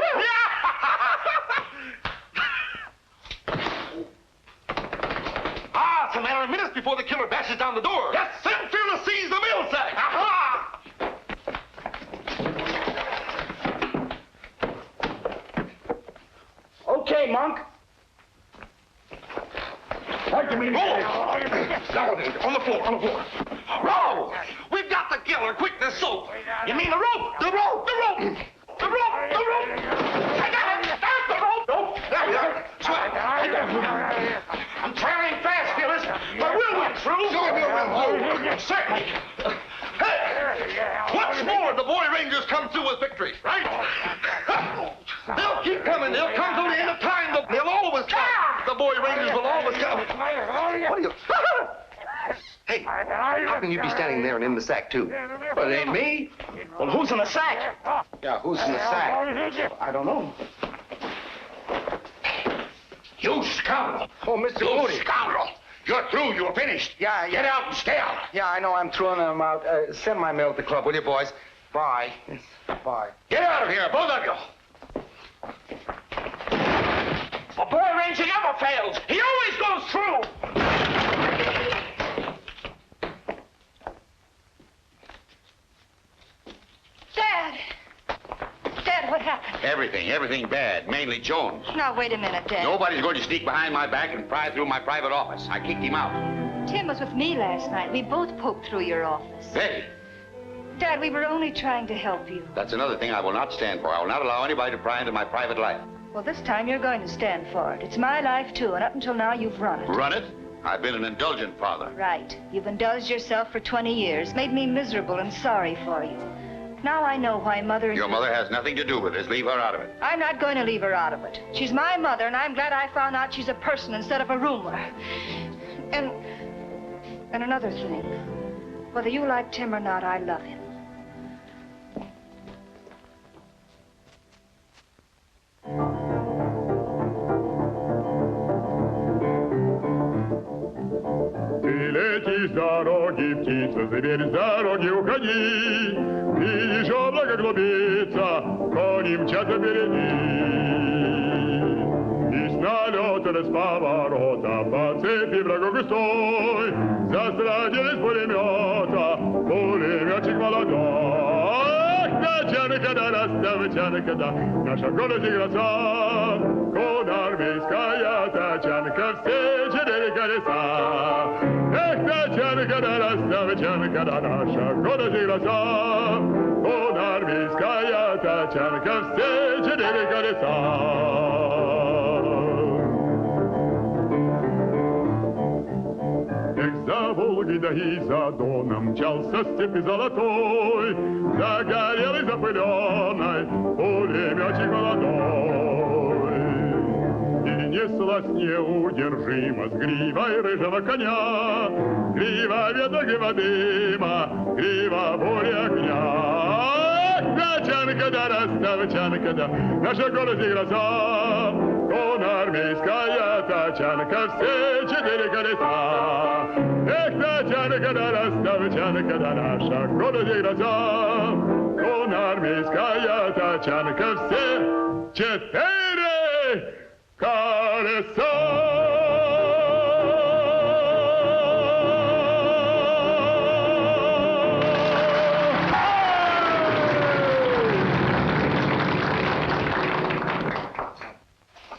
Speaker 1: Ah, it's a matter of minutes before the killer bashes down the door.
Speaker 2: Yes.
Speaker 1: Then Fearless sees the mail sack.
Speaker 2: Aha! Okay, Monk. What do you mean?
Speaker 1: Roll! Down, on the floor, on the floor. Roll! We've got the killer. Quick, this soap.
Speaker 2: You mean the rope?
Speaker 1: The rope! The rope! The rope! The rope! I got it! There's the rope! Nope. There you are. Swing.
Speaker 2: I'm traveling fast, Phyllis, but we'll win through.
Speaker 1: Sure we'll win through.
Speaker 2: Certainly.
Speaker 1: Hey! Once more, the boy rangers come through with victory. Right? They'll keep coming. They'll come till the end of time. They'll always come. The boy rangers will always come. What are you... Hey, how can you be standing there and in the sack, too?
Speaker 2: Well, it ain't me. Well, who's in the sack?
Speaker 3: Yeah, who's in the sack?
Speaker 2: I don't know.
Speaker 6: You scoundrel!
Speaker 3: Oh, Mr.
Speaker 6: You
Speaker 3: Moody.
Speaker 6: scoundrel! You're through. You're finished.
Speaker 3: Yeah,
Speaker 6: Get out and stay out.
Speaker 3: Yeah, I know. I'm throwing them out. Send my mail to the club, will you, boys? Bye. Yes, bye.
Speaker 6: Get out of here, both of you.
Speaker 2: A boy ranger never fails. He always goes through.
Speaker 5: Dad! Dad, what happened?
Speaker 6: Everything bad. Mainly Jones.
Speaker 5: Now, wait a minute, Dad.
Speaker 6: Nobody's going to sneak behind my back and pry through my private office. I kicked him out.
Speaker 5: Tim was with me last night. We both poked through your office.
Speaker 6: Betty,
Speaker 5: Dad, we were only trying to help you.
Speaker 6: that's another thing I will not stand for. I will not allow anybody to pry into my private life.
Speaker 5: Well, this time you're going to stand for it. It's my life, too, and up until now, you've run it.
Speaker 6: Run it? I've been an indulgent father.
Speaker 5: Right. You've indulged yourself for 20 years, made me miserable and sorry for you. Now I know why Mother...
Speaker 6: Your mother has nothing to do with this. Leave her out of it.
Speaker 5: I'm not going to leave her out of it. She's my mother, and I'm glad I found out she's a person instead of a rumor. And another thing. Whether you like Tim or not, I love him.
Speaker 13: Лети с дороги, птица, зверь, с дороги уходи. Видишь, облако клубится, кони мчатся впереди. И с налета, да с поворота, по цепи врагу густой, застрелились пулемета, пулеметчик молодой. Тачанка, да, расставочанка, да, наша город и гроза, конармейская тачанка, все 4 колеса. Эх, тачанка, да, расставочанка, да, наша город и гроза, конармейская тачанка, все 4 колеса. За Волгой да и за Доном мчался степи золотой, загорелый, запыленный пулеметчик молодой. И неслась неудержимо с гривой рыжего коня, грива ветра, грива дыма, грива бури огня. Тачанка, да, расставочанка, да, наша город и гроза, конармейская тачанка, все 4 колеса. Эх, тачанка, да, расставочанка, да, наша город и гроза, конармейская тачанка, все 4 колеса.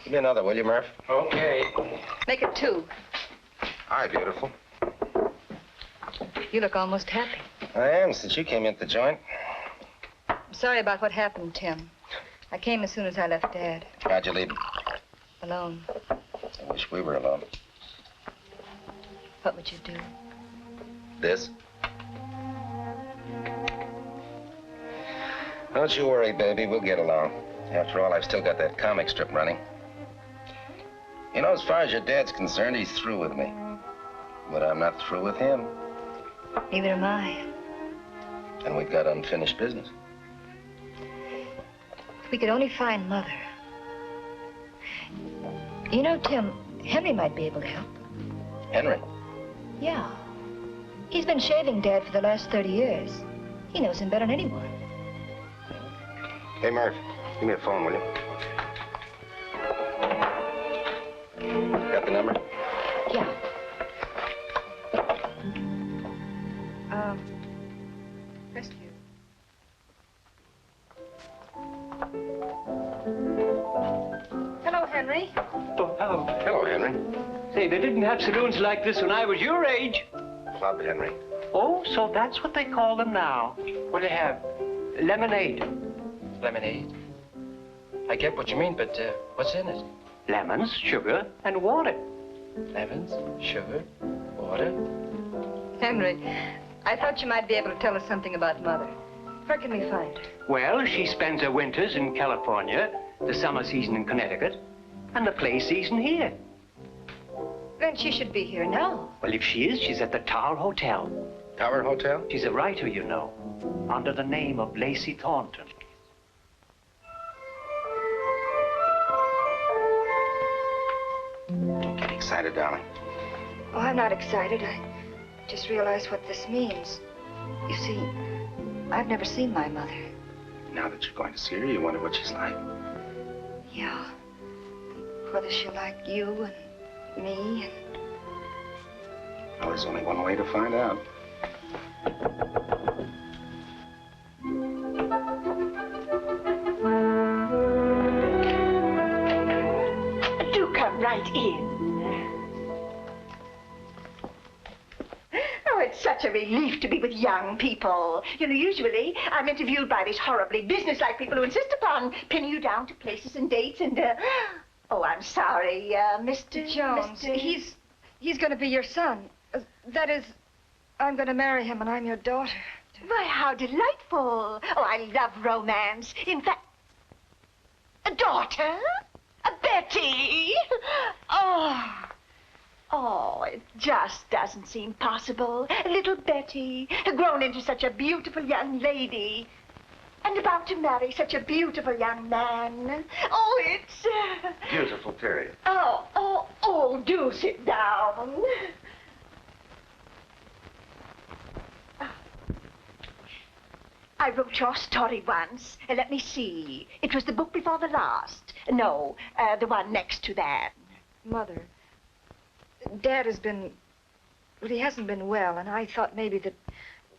Speaker 3: Give me another, will you, Murph?
Speaker 9: Okay.
Speaker 5: Make it 2.
Speaker 3: Hi, beautiful.
Speaker 5: You look almost happy.
Speaker 3: I am, since you came into the joint.
Speaker 5: I'm sorry about what happened, Tim. I came as soon as I left Dad.
Speaker 3: How'd you leave?
Speaker 5: Alone.
Speaker 3: I wish we were alone.
Speaker 5: What would you do?
Speaker 3: This? Don't you worry, baby. We'll get along. After all, I've still got that comic strip running. You know, as far as your dad's concerned, he's through with me. But I'm not through with him.
Speaker 5: Neither am I.
Speaker 3: And we've got unfinished business.
Speaker 5: If we could only find Mother. You know, Tim, Henry might be able to help.
Speaker 3: Henry?
Speaker 5: Yeah. He's been shaving Dad for the last 30 years. He knows him better than anyone.
Speaker 3: Hey, Murph, give me a phone, will you? Got the number?
Speaker 5: Yeah. Rescue. Hello, Henry.
Speaker 9: Oh, hello.
Speaker 3: Hello, Henry.
Speaker 9: Say, they didn't have saloons like this when I was your age.
Speaker 3: Club, Henry.
Speaker 9: Oh, so that's what they call them now. What do they have? Lemonade.
Speaker 16: Lemonade? I get what you mean, but what's in it?
Speaker 9: Lemons, sugar, and water.
Speaker 16: Lemons, sugar, water.
Speaker 5: Henry, I thought you might be able to tell us something about Mother. Where can we find her?
Speaker 9: Well, she spends her winters in California, the summer season in Connecticut, and the play season here.
Speaker 5: Then she should be here now.
Speaker 9: Well, if she is, she's at the Tower Hotel.
Speaker 3: Tower Hotel?
Speaker 9: She's a writer, you know, under the name of Lacey Thornton.
Speaker 3: Don't get excited, darling.
Speaker 5: Oh, I'm not excited. I just realized what this means. You see, I've never seen my mother.
Speaker 3: Now that you're going to see her, you wonder what she's like.
Speaker 5: Yeah. Whether she'll like you and me and...
Speaker 3: Well, there's only one way to find out.
Speaker 11: Do come right in. Oh, it's such a relief to be with young people. You know, usually I'm interviewed by these horribly businesslike people who insist upon pinning you down to places and dates and, oh, I'm sorry, Mr.
Speaker 5: Jones,
Speaker 11: Mr.
Speaker 5: He's going to be your son. That is, I'm going to marry him and I'm your daughter.
Speaker 11: Why, how delightful. Oh, I love romance. In fact, a daughter? A Betty? Oh, it just doesn't seem possible. Little Betty, grown into such a beautiful young lady, and about to marry such a beautiful young man. Oh, it's...
Speaker 3: Beautiful period.
Speaker 11: Oh, do sit down. I wrote your story once. Let me see. It was the book before the last. No, the one next to that.
Speaker 5: Mother, Dad has been... Well, he hasn't been well, and I thought maybe that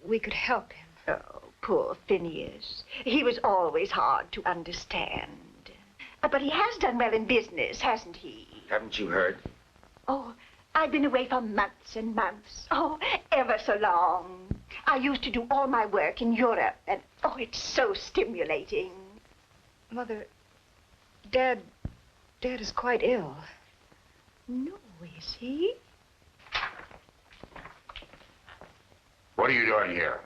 Speaker 5: we could help him.
Speaker 11: Oh, poor Phineas. He was always hard to understand. But he has done well in business, hasn't he?
Speaker 3: Haven't you heard?
Speaker 11: Oh, I've been away for months and months. Oh, ever so long. I used to do all my work in Europe, and oh, it's so stimulating.
Speaker 5: Mother, Dad is quite ill.
Speaker 11: No, is he?
Speaker 6: What are you doing here?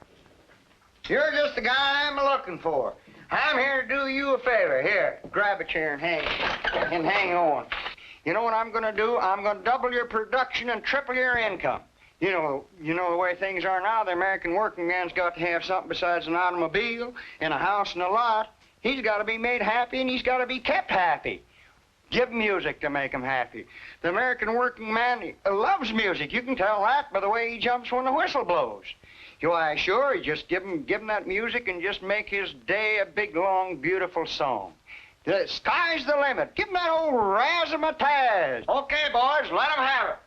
Speaker 17: You're just the guy I'm looking for. I'm here to do you a favor. Here, grab a chair and hang on. You know what I'm going to do? I'm going to double your production and triple your income. You know the way things are now, the American working man's got to have something besides an automobile and a house and a lot. He's got to be made happy, and he's got to be kept happy. Give him music to make him happy. The American working man, he loves music. You can tell that by the way he jumps when the whistle blows. Why, sure, you just give him that music and just make his day a big, long, beautiful song. The sky's the limit. Give him that old razzmatazz. Okay, boys, let him have it.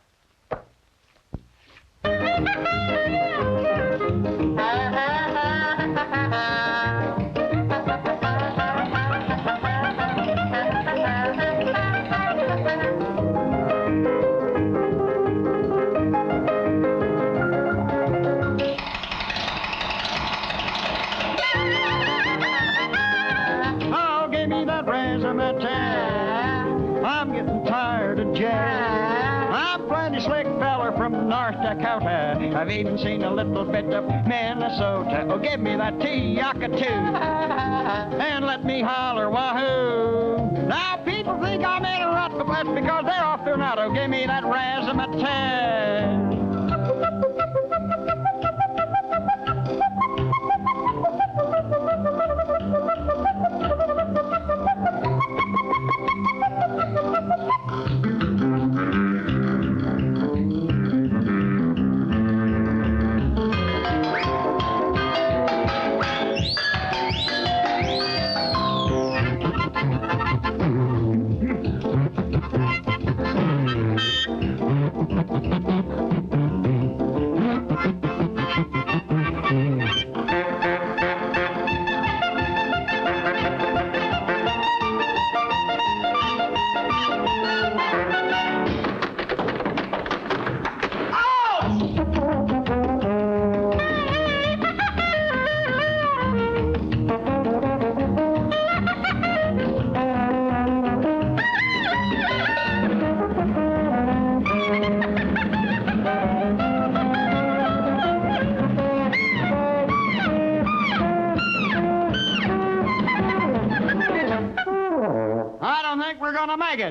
Speaker 14: Oh, give me that razzmatazz. I'm getting tired of jazz. I'm plenty slick feller from North Dakota. I've even seen a little bit of Minnesota. Oh, give me that T-Yaka-too. And let me holler wahoo. Now people think I'm in a rut, but that's because they're off their nut. Oh, give me that razzmatazz.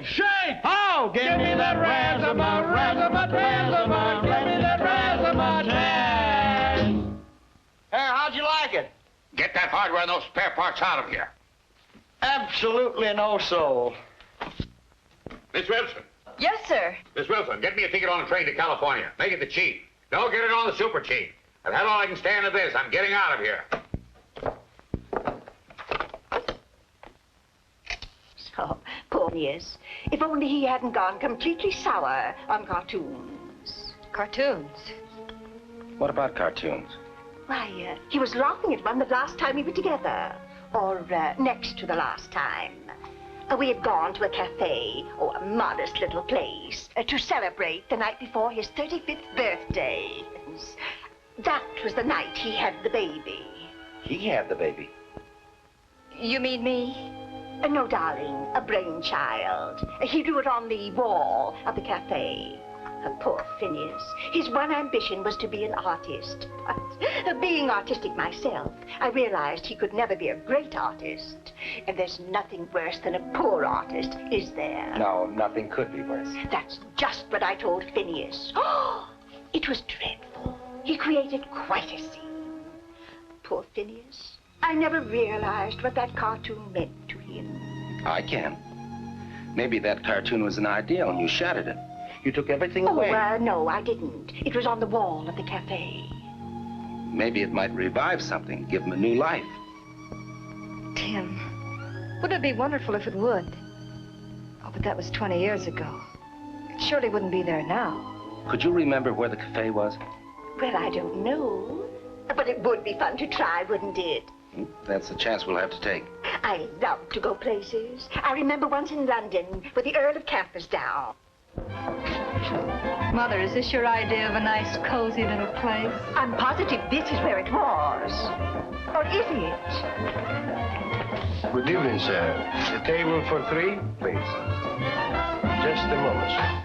Speaker 14: Shake! Oh, give me that razzmatazz, give me that razzmatazz.
Speaker 17: How'd you like it?
Speaker 6: Get that hardware and those spare parts out of here.
Speaker 17: Absolutely no soul.
Speaker 6: Miss Wilson.
Speaker 7: Yes, sir.
Speaker 6: Miss Wilson, get me a ticket on a train to California. Make it the cheap. Don't get it on the super cheap. I've had all I can stand of this. I'm getting out of here.
Speaker 11: Oh, poor Phineas. If only he hadn't gone completely sour on cartoons.
Speaker 5: Cartoons?
Speaker 3: What about cartoons?
Speaker 11: Why, he was laughing at one the last time we were together. Or next to the last time. We had gone to a cafe, or a modest little place, to celebrate the night before his 35th birthday. That was the night he had the baby.
Speaker 3: He had the baby.
Speaker 5: You mean me?
Speaker 11: No, darling, a brainchild. He drew it on the wall of the cafe. Poor Phineas. His one ambition was to be an artist. But being artistic myself, I realized he could never be a great artist. And there's nothing worse than a poor artist, is there?
Speaker 3: No, nothing could be worse.
Speaker 11: That's just what I told Phineas. Oh, it was dreadful. He created quite a scene. Poor Phineas. I never realized what that cartoon meant to him.
Speaker 3: I can. Maybe that cartoon was an ideal and you shattered it. You took everything away.
Speaker 11: No, I didn't. It was on the wall of the cafe.
Speaker 3: Maybe it might revive something, give him a new life.
Speaker 5: Tim, wouldn't it be wonderful if it would? Oh, but that was 20 years ago. It surely wouldn't be there now.
Speaker 3: Could you remember where the cafe was?
Speaker 11: Well, I don't know. But it would be fun to try, wouldn't it?
Speaker 3: That's the chance we'll have to take.
Speaker 11: I love to go places. I remember once in London with the Earl of Kent was down.
Speaker 5: Mother, is this your idea of a nice, cozy little place?
Speaker 11: I'm positive this is where it was. Or is it?
Speaker 10: Good evening, sir. The table for 3, please. Just a moment, sir.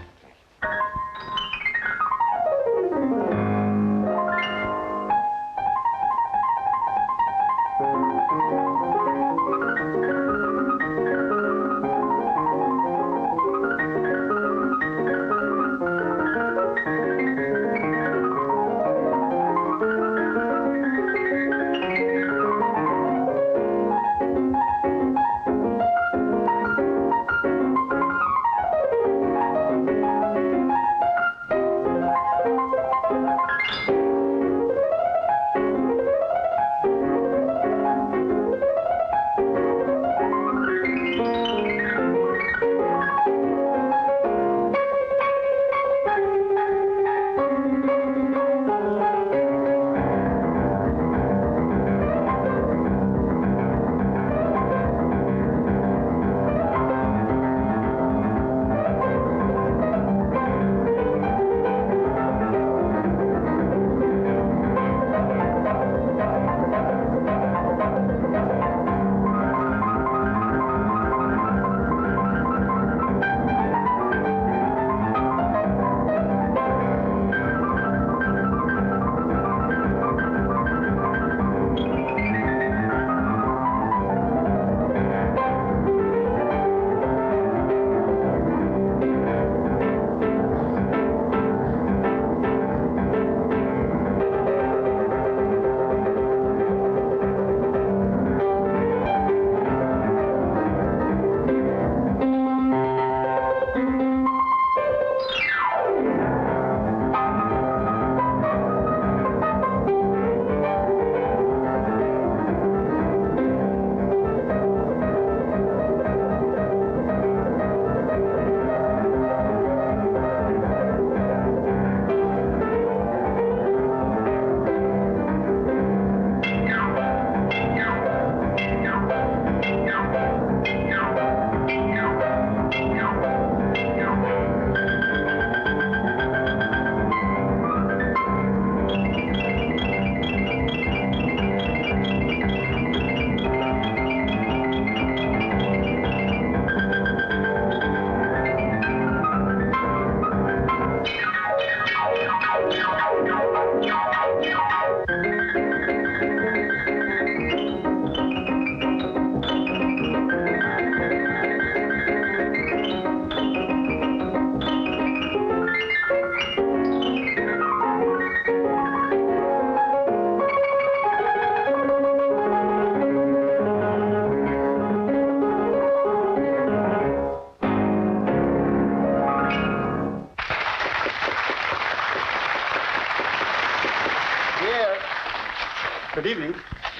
Speaker 17: Good evening.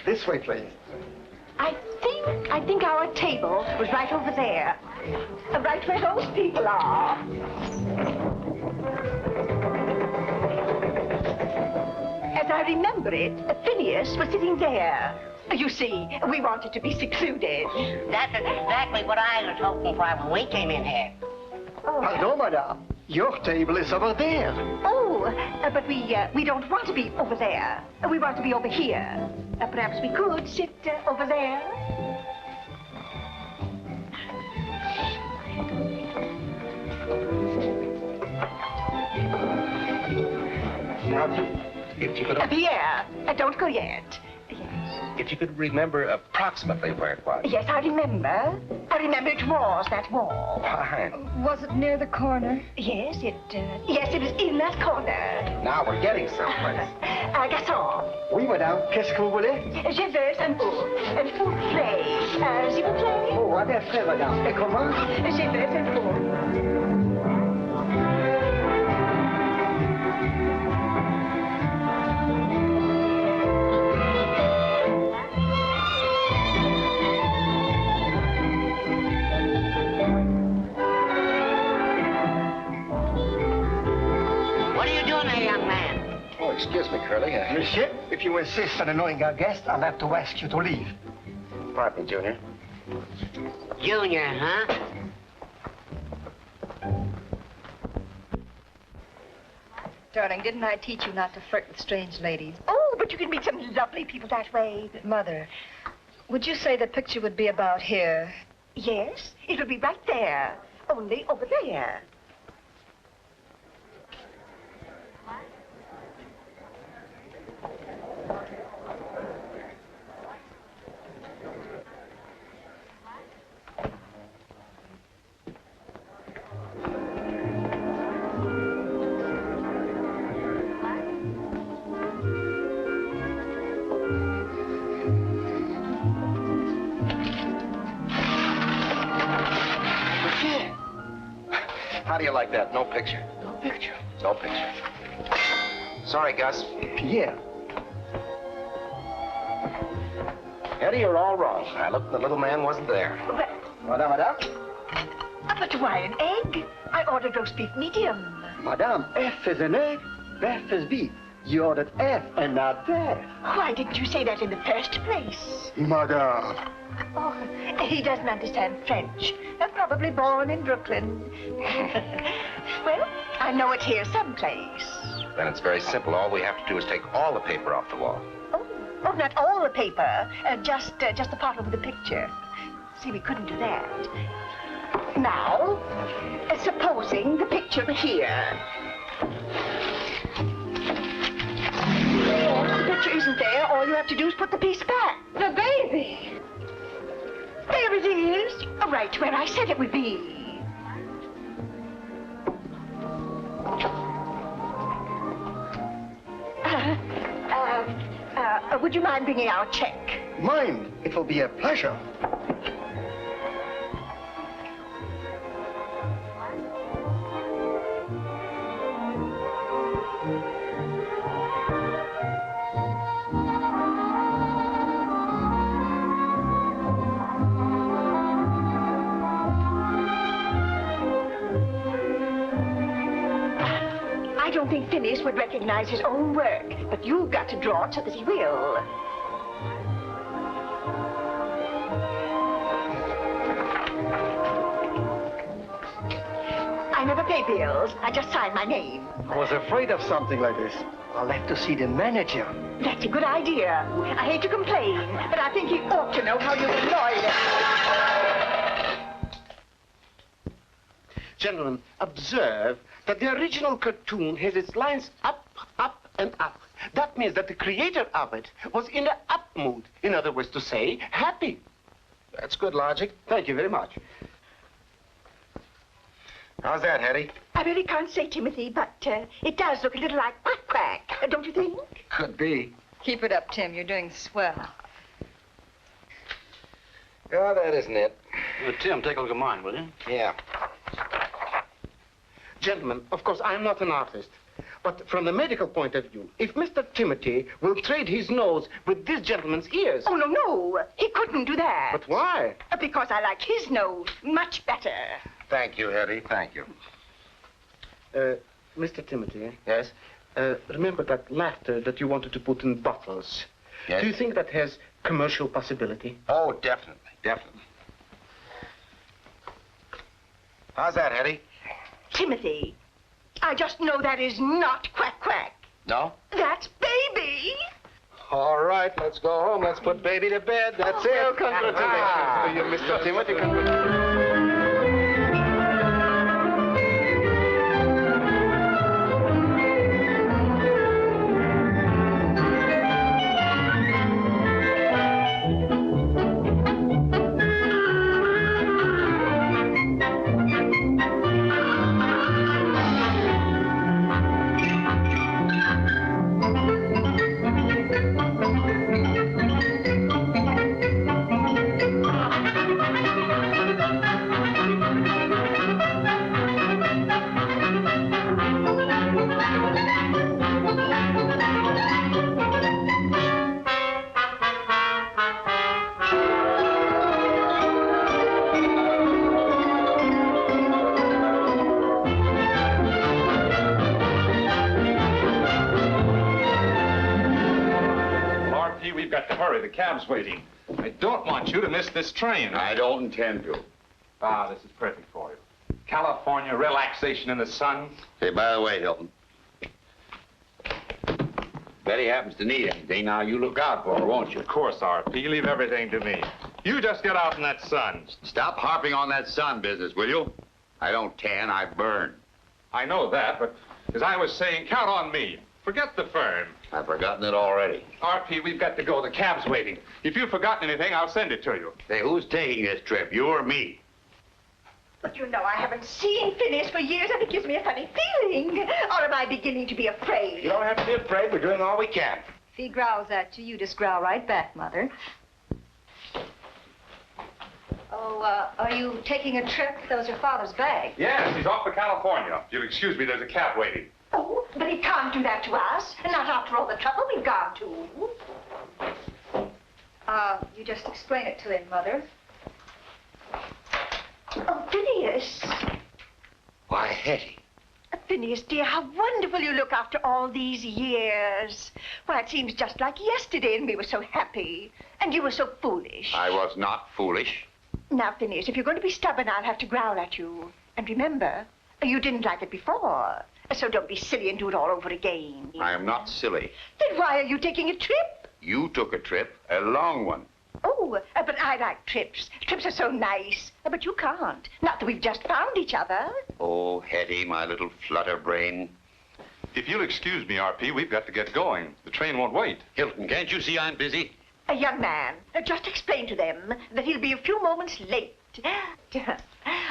Speaker 17: This way, please.
Speaker 11: I think our table was right over there. Right where those people are. As I remember it, Phineas was sitting there. You see, we wanted to be secluded.
Speaker 18: That's exactly what I was hoping for when we came in here.
Speaker 17: Pardon, madame. Your table is over there.
Speaker 11: Oh, but we don't want to be over there. We want to be over here. Perhaps we could sit over there.
Speaker 3: If you could...
Speaker 11: Pierre, don't go yet.
Speaker 3: If you could remember approximately where it was.
Speaker 11: Yes, I remember. I remember it was that wall.
Speaker 3: Fine.
Speaker 5: Was it near the corner?
Speaker 11: Yes, it was in that corner.
Speaker 3: Now we're getting someplace.
Speaker 11: Garçon.
Speaker 17: Oui, madame. Qu'est-ce que vous voulez?
Speaker 11: Je veux un soufflé. S'il vous plaît.
Speaker 17: Oh, un verre frais, madame. Et comment?
Speaker 11: Je veux un four.
Speaker 3: Excuse me, Curly.
Speaker 17: Monsieur, if you insist on annoying our guest, I'll have to ask you to leave.
Speaker 3: Pardon me, Junior.
Speaker 18: Junior, huh?
Speaker 5: Darling, didn't I teach you not to flirt with strange ladies?
Speaker 11: Oh, but you can meet some lovely people that way.
Speaker 5: Mother, would you say the picture would be about here?
Speaker 11: Yes, it'll be right there. Only over there.
Speaker 3: How do you like that? No picture.
Speaker 17: No picture.
Speaker 3: No picture. Sorry, Gus.
Speaker 17: Pierre.
Speaker 3: Eddie, you're all wrong. I looked and the little man wasn't there.
Speaker 17: Madame.
Speaker 11: But why an egg? I ordered roast beef medium.
Speaker 17: Madame, F is an egg, F is beef. You ordered F and not there.
Speaker 11: Why didn't you say that in the first place?
Speaker 17: Madame.
Speaker 11: Oh, he doesn't understand French. Probably born in Brooklyn. Well, I know it's here someplace.
Speaker 3: Then it's very simple. All we have to do is take all the paper off the wall.
Speaker 11: Oh, not all the paper. Just the part over the picture. See, we couldn't do that. Now, supposing the picture were here. If the picture isn't there, all you have to do is put the piece back.
Speaker 5: The baby!
Speaker 11: There it is, right where I said it would be. Would you mind bringing our check?
Speaker 17: Mind. It will be a pleasure.
Speaker 11: I don't think Phineas would recognize his own work, but you've got to draw it so that he will. I never pay bills. I just sign my name.
Speaker 17: I was afraid of something like this. I'll have to see the manager.
Speaker 11: That's a good idea. I hate to complain, but I think he ought to know how you annoy him.
Speaker 2: Gentlemen, observe that the original cartoon has its lines up, up, and up. That means that the creator of it was in the up mood. In other words to say, happy.
Speaker 3: That's good logic.
Speaker 2: Thank you very much.
Speaker 3: How's that, Hetty?
Speaker 11: I really can't say, Timothy, but it does look a little like quack quack, don't you think?
Speaker 3: Could be.
Speaker 5: Keep it up, Tim. You're doing swell.
Speaker 3: Oh, that isn't it.
Speaker 12: Tim, take a look at mine, will you?
Speaker 3: Yeah.
Speaker 2: Gentlemen, of course, I'm not an artist. But from the medical point of view, if Mr. Timothy will trade his nose with this gentleman's ears...
Speaker 11: Oh, no. He couldn't do that.
Speaker 2: But why?
Speaker 11: Because I like his nose much better.
Speaker 3: Thank you, Hetty. Thank you.
Speaker 2: Mr. Timothy.
Speaker 3: Yes?
Speaker 2: Remember that laughter that you wanted to put in bottles?
Speaker 3: Yes?
Speaker 2: Do you think that has commercial possibility?
Speaker 3: Oh, definitely. Definitely. How's that, Hetty?
Speaker 11: Timothy, I just know that is not quack quack.
Speaker 3: No?
Speaker 11: That's baby.
Speaker 3: All right, let's go home. Let's put baby to bed. That's it.
Speaker 2: Well, congratulations to you, Mr. Timothy. Congratulations.
Speaker 4: RP, we've got to hurry. The cab's waiting. I don't want you to miss this train.
Speaker 6: I don't intend to.
Speaker 4: Ah, this is perfect for you. California, relaxation in the sun.
Speaker 6: Hey, by the way, Hilton. Betty happens to need anything. Now, you look out for her, won't you?
Speaker 4: Of course, RP. Leave everything to me. You just get out in that sun.
Speaker 6: Stop harping on that sun business, will you? I don't tan, I burn.
Speaker 4: I know that, but as I was saying, count on me. Forget the firm.
Speaker 6: I've forgotten it already.
Speaker 4: RP, we've got to go. The cab's waiting. If you've forgotten anything, I'll send it to you.
Speaker 6: Say, who's taking this trip, you or me?
Speaker 11: But you know I haven't seen Phineas for years, and it gives me a funny feeling. Or am I beginning to be afraid?
Speaker 3: You don't have to be afraid. We're doing all we can.
Speaker 5: If he growls at you, you just growl right back, Mother. Oh, are you taking a trip? Those are Father's bags.
Speaker 4: Yes, he's off for California. If you'll excuse me, there's a cab waiting.
Speaker 11: Oh, but he can't do that to us. Not after all the trouble we've gone to.
Speaker 5: You just explain it to him, Mother.
Speaker 11: Oh, Phineas.
Speaker 3: Why, Hetty.
Speaker 11: Phineas, dear, how wonderful you look after all these years. Why, it seems just like yesterday, and we were so happy. And you were so foolish.
Speaker 6: I was not foolish.
Speaker 11: Now, Phineas, if you're going to be stubborn, I'll have to growl at you. And remember, you didn't like it before. So don't be silly and do it all over again.
Speaker 6: I am not silly.
Speaker 11: Then why are you taking a trip?
Speaker 6: You took a trip, a long one.
Speaker 11: Oh, but I like trips. Trips are so nice. But you can't. Not that we've just found each other.
Speaker 6: Oh, Hetty, my little flutter brain.
Speaker 4: If you'll excuse me, RP, we've got to get going. The train won't wait.
Speaker 6: Hilton, can't you see I'm busy?
Speaker 11: A young man, just explain to them that he'll be a few moments late.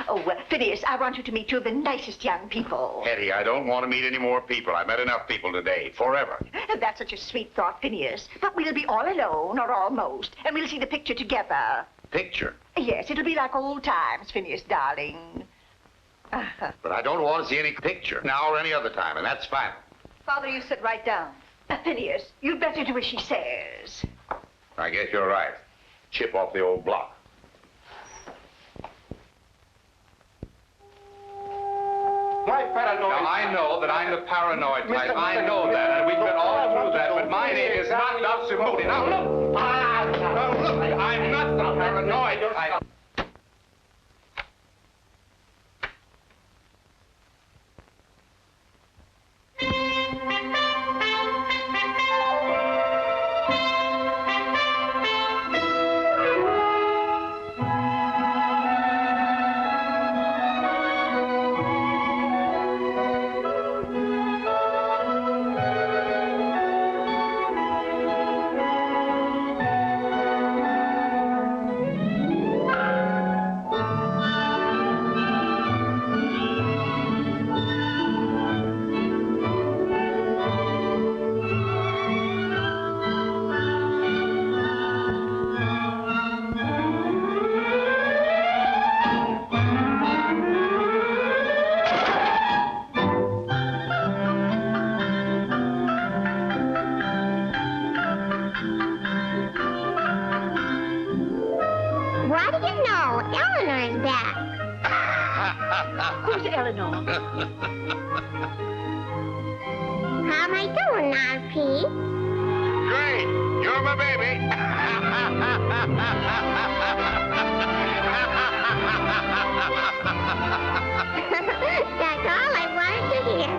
Speaker 11: Oh, Phineas, I want you to meet two of the nicest young people.
Speaker 6: Hetty, I don't want to meet any more people. I've met enough people today, forever.
Speaker 11: That's such a sweet thought, Phineas. But we'll be all alone, or almost, and we'll see the picture together.
Speaker 6: Picture?
Speaker 11: Yes, it'll be like old times, Phineas, darling.
Speaker 6: But I don't want to see any picture, now or any other time, and that's fine.
Speaker 5: Father, you sit right down.
Speaker 11: Phineas, you'd better do as she says.
Speaker 6: I guess you're right. Chip off the old block.
Speaker 4: My paranoid. Now, I know that I'm the paranoid type. I know that, and we've been all through that, but my name is not Dr. Moody. Now, look! Now, look, I'm not the paranoid type.
Speaker 11: Who's Eleanor?
Speaker 15: How am I doing, RP?
Speaker 6: Great. You're my baby.
Speaker 15: That's all I wanted to hear.